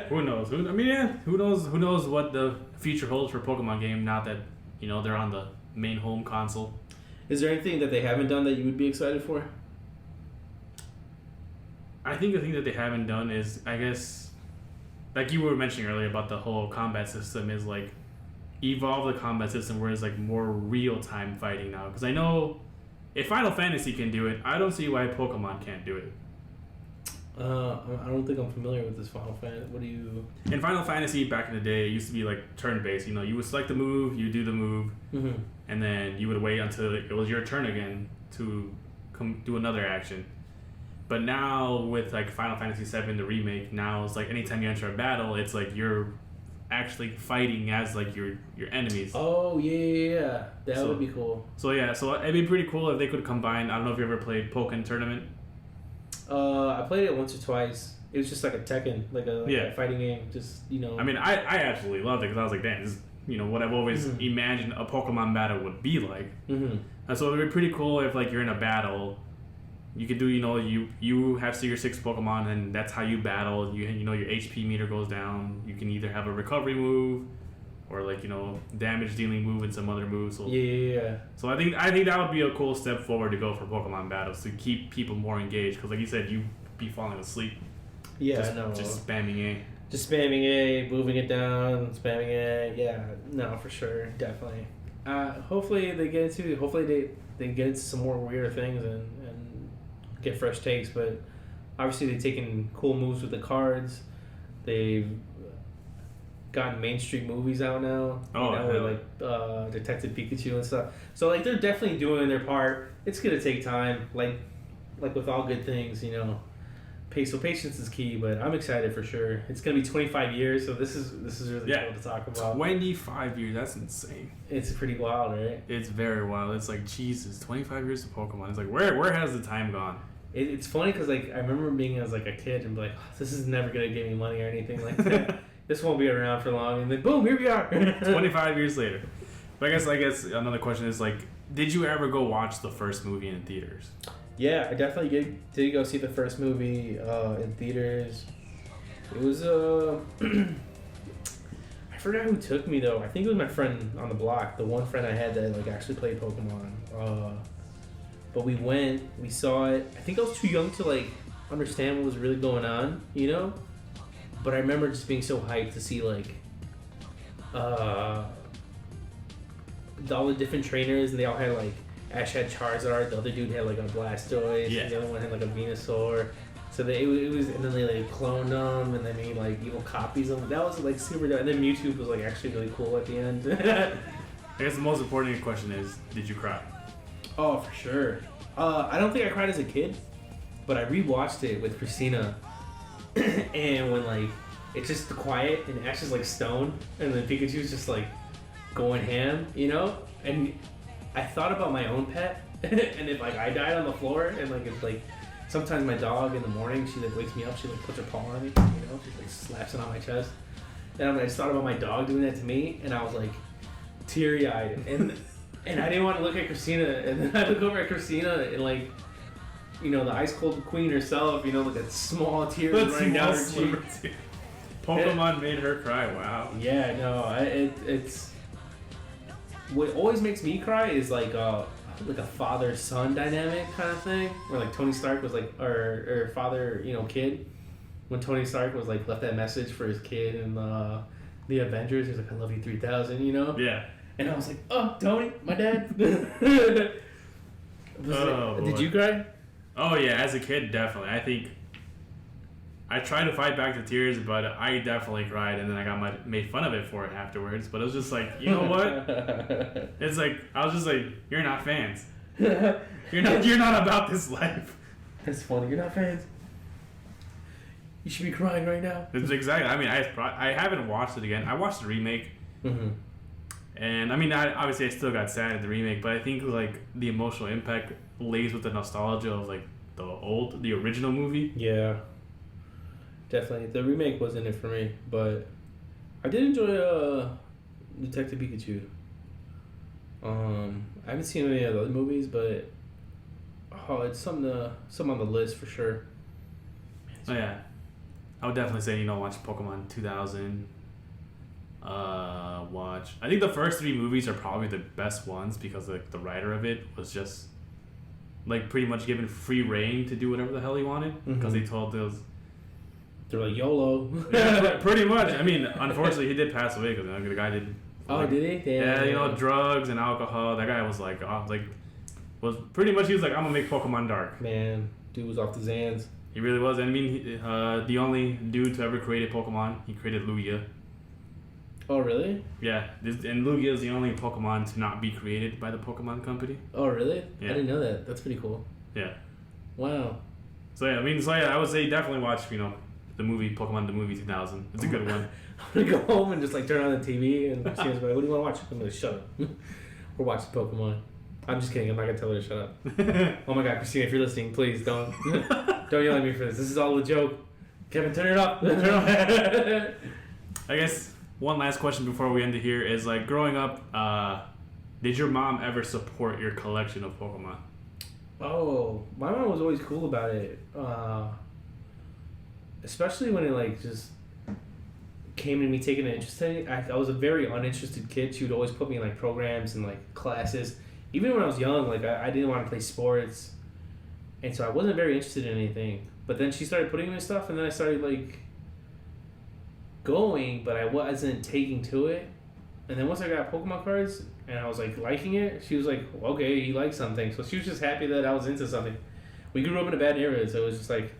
Who knows? Who knows what the future holds for Pokemon game now that, you know, they're on the main home console. Is there anything that they haven't done that you would be excited for? I think the thing that they haven't done is, I guess, like you were mentioning earlier about the whole combat system, is like evolve the combat system where it's like more real-time fighting now. Because I know if Final Fantasy can do it, I don't see why Pokemon can't do it. I don't think I'm familiar with this Final Fantasy. What do you... In Final Fantasy, back in the day, it used to be like turn-based. You know, you would select the move, you do the move, and then you would wait until it was your turn again to do another action. But now with like Final Fantasy VII, the remake, now it's like anytime you enter a battle, it's like you're actually fighting as like your enemies. Oh yeah, that would be cool. So it'd be pretty cool if they could combine. I don't know if you ever played Pokken Tournament. I played it once or twice. It was just like a Tekken, like a fighting game. Just, you know. I mean, I absolutely loved it because I was like, damn, this is, you know, what I've always imagined a Pokemon battle would be like. And so it'd be pretty cool if like you're in a battle. You could do, you know, you have your 6 Pokemon, and that's how you battle. You know, your HP meter goes down. You can either have a recovery move, or like, you know, damage dealing move and some other moves. So, So I think that would be a cool step forward to go for Pokemon battles to keep people more engaged. Because like you said, you'd be falling asleep. Yeah, just, I know. Just spamming A. Just spamming A, moving it down, spamming A. Yeah, no, for sure, definitely. Hopefully they get into some more weirder things and get fresh takes, but obviously they've taken cool moves with the cards. They've gotten mainstream movies out now. With like Detective Pikachu and stuff. So like they're definitely doing their part. It's gonna take time, like with all good things, you know. So patience is key, but I'm excited for sure. It's gonna be 25 years, so this is really cool to talk about. 25 years, that's insane. It's pretty wild, right? It's very wild. It's like, Jesus, 25 years of Pokemon. It's like, where has the time gone? It's funny because like I remember being as like a kid and be like, oh, this is never gonna give me money or anything like that. This won't be around for long, and then boom, here we are. 25 years later. But I guess another question is like, did you ever go watch the first movie in theaters? Yeah, I definitely did go see the first movie in theaters. It was I forgot who took me though. I think it was my friend on the block, the one friend I had that like actually played Pokemon. But we went, we saw it. I think I was too young to like understand what was really going on, you know? But I remember just being so hyped to see like all the different trainers, and they all had like, Ash had Charizard, the other dude had like a Blastoise, and the other one had like a Venusaur. So it was, and then they like cloned them, and they made like evil copies of them. That was like super dope. And then Mewtwo was like actually really cool at the end. I guess the most important question is, did you cry? Oh, for sure. I don't think I cried as a kid, but I rewatched it with Christina, and when like it's just quiet and Ash is like stoned, and then Pikachu's just like going ham, you know. And I thought about my own pet, and if like I died on the floor, and like if like sometimes my dog in the morning she like wakes me up, she like puts her paw on me, you know, she like slaps it on my chest, and I just thought about my dog doing that to me, and I was like teary eyed, and I didn't want to look at Christina, and then I look over at Christina and like. You know, the ice cold queen herself, you know, like a small tear running down her cheek. Pokemon made her cry, wow. Yeah, no, it's... What always makes me cry is like a father-son dynamic kind of thing. Where like Tony Stark was like, or father, you know, kid. When Tony Stark was like, left that message for his kid in the Avengers, he was like, I love you 3000, you know? Yeah. And I was like, oh, Tony, my dad. Did you cry? Oh yeah, as a kid, definitely. I think I tried to fight back the tears, but I definitely cried, and then I got made fun of it for it afterwards. But it was just like, you know what? It's like I was just like, you're not fans. You're not about this life. That's funny. You're not fans. You should be crying right now. It's exactly. I mean, I haven't watched it again. I watched the remake, and I mean, obviously I still got sad at the remake, but I think like the emotional impact lays with the nostalgia of like the original movie. Yeah, definitely. The remake wasn't it for me, but I did enjoy Detective Pikachu. I haven't seen any of the other movies, but it's something on the list for sure. Oh yeah, I would definitely say watch Pokemon 2000. Watch. I think the first 3 movies are probably the best ones because like the writer of it was just like pretty much given free reign to do whatever the hell he wanted because they told those. They're like YOLO. Yeah, pretty much. I mean, unfortunately, he did pass away because the guy did. Oh, did he? Yeah, drugs and alcohol. That guy was like, was pretty much. He was like, I'm gonna make Pokemon dark. Man, dude was off the Zans. He really was. And I mean, the only dude to ever create a Pokemon, he created Lugia. Oh, really? Yeah, and Lugia is the only Pokemon to not be created by the Pokemon Company. Oh, really? Yeah. I didn't know that. That's pretty cool. Yeah. Wow. So yeah, I would say definitely watch, the movie Pokemon the movie 2000. It's a good one. I'm gonna go home and just like turn on the TV and Christina's like, "What do you want to watch?" I'm gonna shut up. We're watching Pokemon. I'm just kidding. I'm not gonna tell her to shut up. Oh my God, Christina, if you're listening, please don't yell at me for this. This is all a joke. Kevin, turn it up. Turn it up. I guess. One last question before we end it here is like growing up, did your mom ever support your collection of Pokemon? Oh, my mom was always cool about it. Especially when it like just came to me taking an interest in it. I was a very uninterested kid. She would always put me in like programs and like classes. Even when I was young, like I didn't want to play sports. And so I wasn't very interested in anything. But then she started putting me in stuff and then I started like going, but I wasn't taking to it. And then once I got Pokemon cards and I was like liking it, she was like, okay, you like something. So she was just happy that I was into something. We grew up in a bad neighborhood, so it was just like,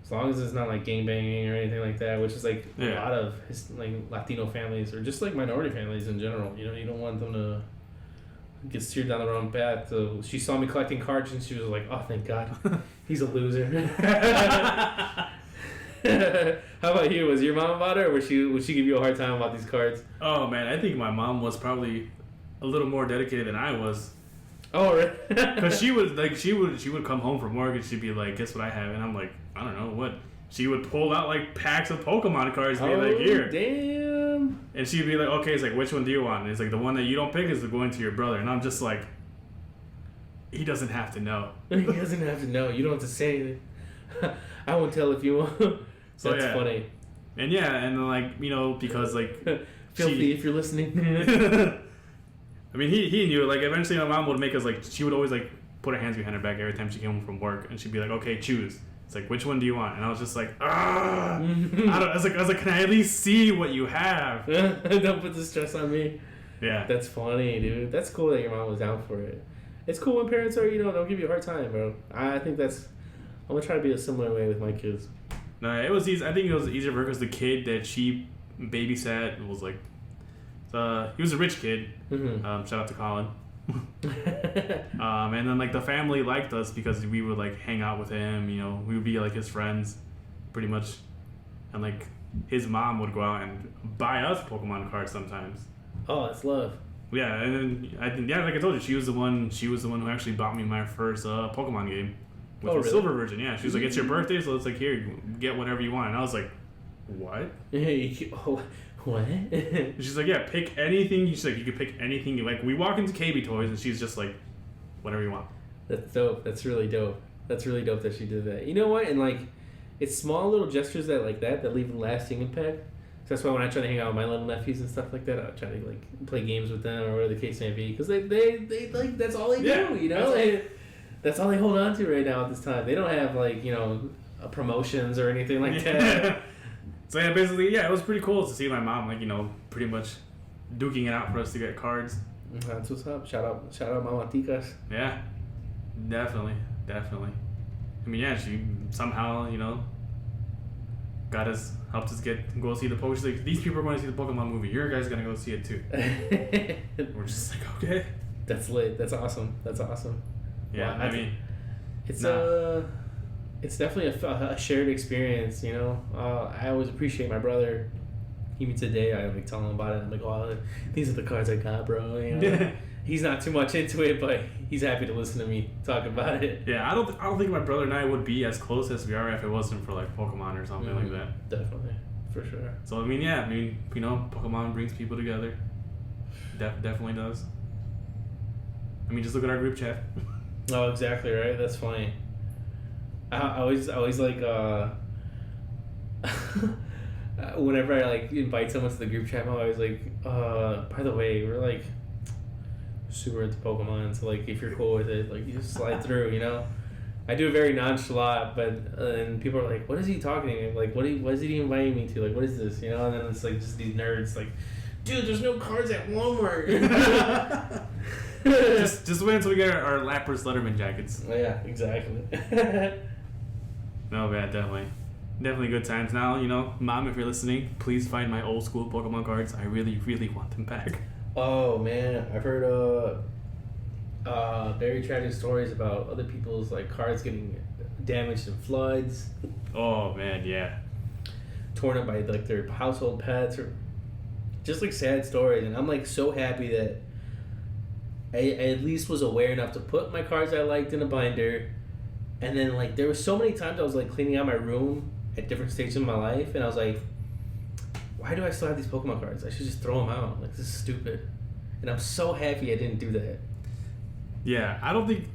as long as it's not like gangbanging or anything like that, which is like a lot of like Latino families or just like minority families in general. You don't want them to get steered down the wrong path. So she saw me collecting cards and she was like, oh, thank God, he's a loser. How about you? Was your mom about it, or would she give you a hard time about these cards? Oh man, I think my mom was probably a little more dedicated than I was. Oh, really? Because she would come home from work and she'd be like, "Guess what I have?" And I'm like, "I don't know what." She would pull out like packs of Pokemon cards and be like, "Here." Damn. And she'd be like, "Okay, it's like which one do you want?" And it's like the one that you don't pick is going to your brother. And I'm just like, he doesn't have to know. He doesn't have to know. You don't have to say anything. I won't tell if you want. So that's funny. And yeah, and then like, because like Filthy, if you're listening. I mean, he knew. Like, eventually my mom would make us, like, she would always, like, put her hands behind her back every time she came home from work. And she'd be like, okay, choose. It's like, which one do you want? And I was just like, I was like, can I at least see what you have? Don't put the stress on me. Yeah. That's funny, dude. That's cool that your mom was down for it. It's cool when parents are, don't give you a hard time, bro. I think I'm going to try to be a similar way with my kids. No, it was easy. I think it was easier for her because the kid that she babysat was like, he was a rich kid. Mm-hmm. Shout out to Colin. And then like the family liked us because we would like hang out with him. We would be like his friends, pretty much. And like his mom would go out and buy us Pokemon cards sometimes. Oh, that's love. Yeah, and then I think like I told you, she was the one who actually bought me my first Pokemon game, which was really? Silver version. Yeah, she was like, it's your birthday, so it's like, here, get whatever you want. And I was like, what? What? She's like, yeah, pick anything. She's like, you can pick anything you like. We walk into KB Toys, and she's just like, whatever you want. That's dope. That's really dope. That's really dope that she did that. You know what? And like, it's small little gestures that leave a lasting impact. So that's why when I try to hang out with my little nephews and stuff like that, I try to like play games with them or whatever the case may be, because they like that's all they do. You know, that's all they hold on to right now at this time. They don't have like promotions or anything like that. So yeah, basically, yeah, it was pretty cool to see my mom like pretty much duking it out for us to get cards. That's what's up. Shout out Mama Ticas. Yeah, definitely. I mean, yeah, she somehow helped us go see the Pokemon. She's like, these people are going to see the Pokemon movie. Your guys gonna go see it too. We're just like, okay. That's lit. That's awesome. Yeah, wow, I mean, it's definitely a shared experience. I always appreciate my brother. Even today, I like tell him about it. I'm like, oh, these are the cards I got, bro. He's not too much into it, but he's happy to listen to me talk about it. Yeah, I don't think my brother and I would be as close as we are if it wasn't for like Pokemon or something like that. Definitely, for sure. So I mean, Pokemon brings people together. Definitely does. I mean, just look at our group chat. Oh, exactly right. That's funny. I always like whenever I like invite someone to the group chat, I'm always like, by the way, we're like super into Pokemon, so like if you're cool with it, like you just slide through, I do it very nonchalant, but and people are like, what is he talking to me? Like, what is he inviting me to? Like, what is this? And then it's like just these nerds like, dude, there's no cards at Walmart. just wait until we get our Lapras Letterman jackets. Oh, yeah, exactly. No, man, definitely good times. Now, Mom, if you're listening, please find my old school Pokemon cards. I really, really want them back. Oh man, I've heard very tragic stories about other people's like cards getting damaged in floods. Oh man, yeah. Torn up by like their household pets, or just like sad stories. And I'm like so happy that I at least was aware enough to put my cards I liked in a binder. And then like there were so many times I was like cleaning out my room at different stages of my life, and I was like, why do I still have these Pokemon cards? I should just throw them out. Like, this is stupid. And I'm so happy I didn't do that. Yeah, I don't think...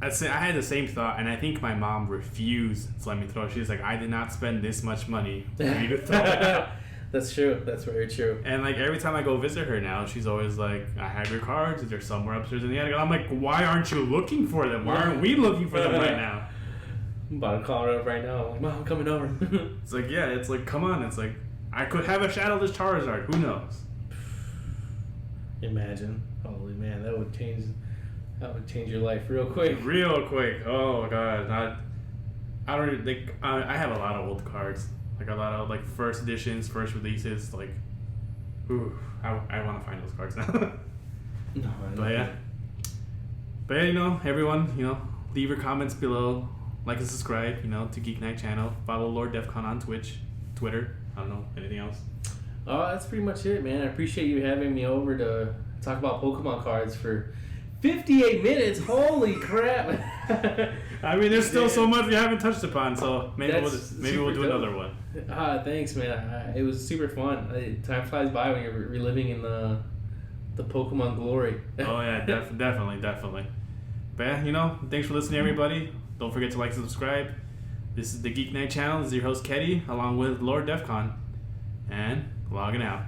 I had the same thought, and I think my mom refused to let me throw it. She's like, I did not spend this much money for you to throw it out. That's true. That's very true. And, like, every time I go visit her now, she's always like, I have your cards. They're somewhere upstairs in the attic. I'm like, why aren't you looking for them? Why aren't we looking for them right now? I'm about to call her up right now. I'm like, Mom, I'm coming over. It's like, yeah, it's like, come on. It's like, I could have a Shadowless Charizard. Who knows? Imagine. Holy man, that would change your life real quick. Real quick. Oh god. I don't even think I have a lot of old cards. Like a lot of like first editions, first releases, like ooh, I want to find those cards now. No, but yeah, everyone, leave your comments below, like and subscribe, to Geeknight channel, follow Lorddefcon on Twitch, Twitter. I don't know, anything else? Oh, that's pretty much it, man. I appreciate you having me over to talk about Pokemon cards for 58 minutes. Holy crap. I mean, there's still so much we haven't touched upon, so maybe we'll do another one. Thanks, man. It was super fun. Time flies by when you're reliving in the Pokemon glory. Oh, yeah, definitely. But yeah, thanks for listening, everybody. Don't forget to like and subscribe. This is the Geeknight channel. This is your host, Keti, along with Lorddefcon. And logging out.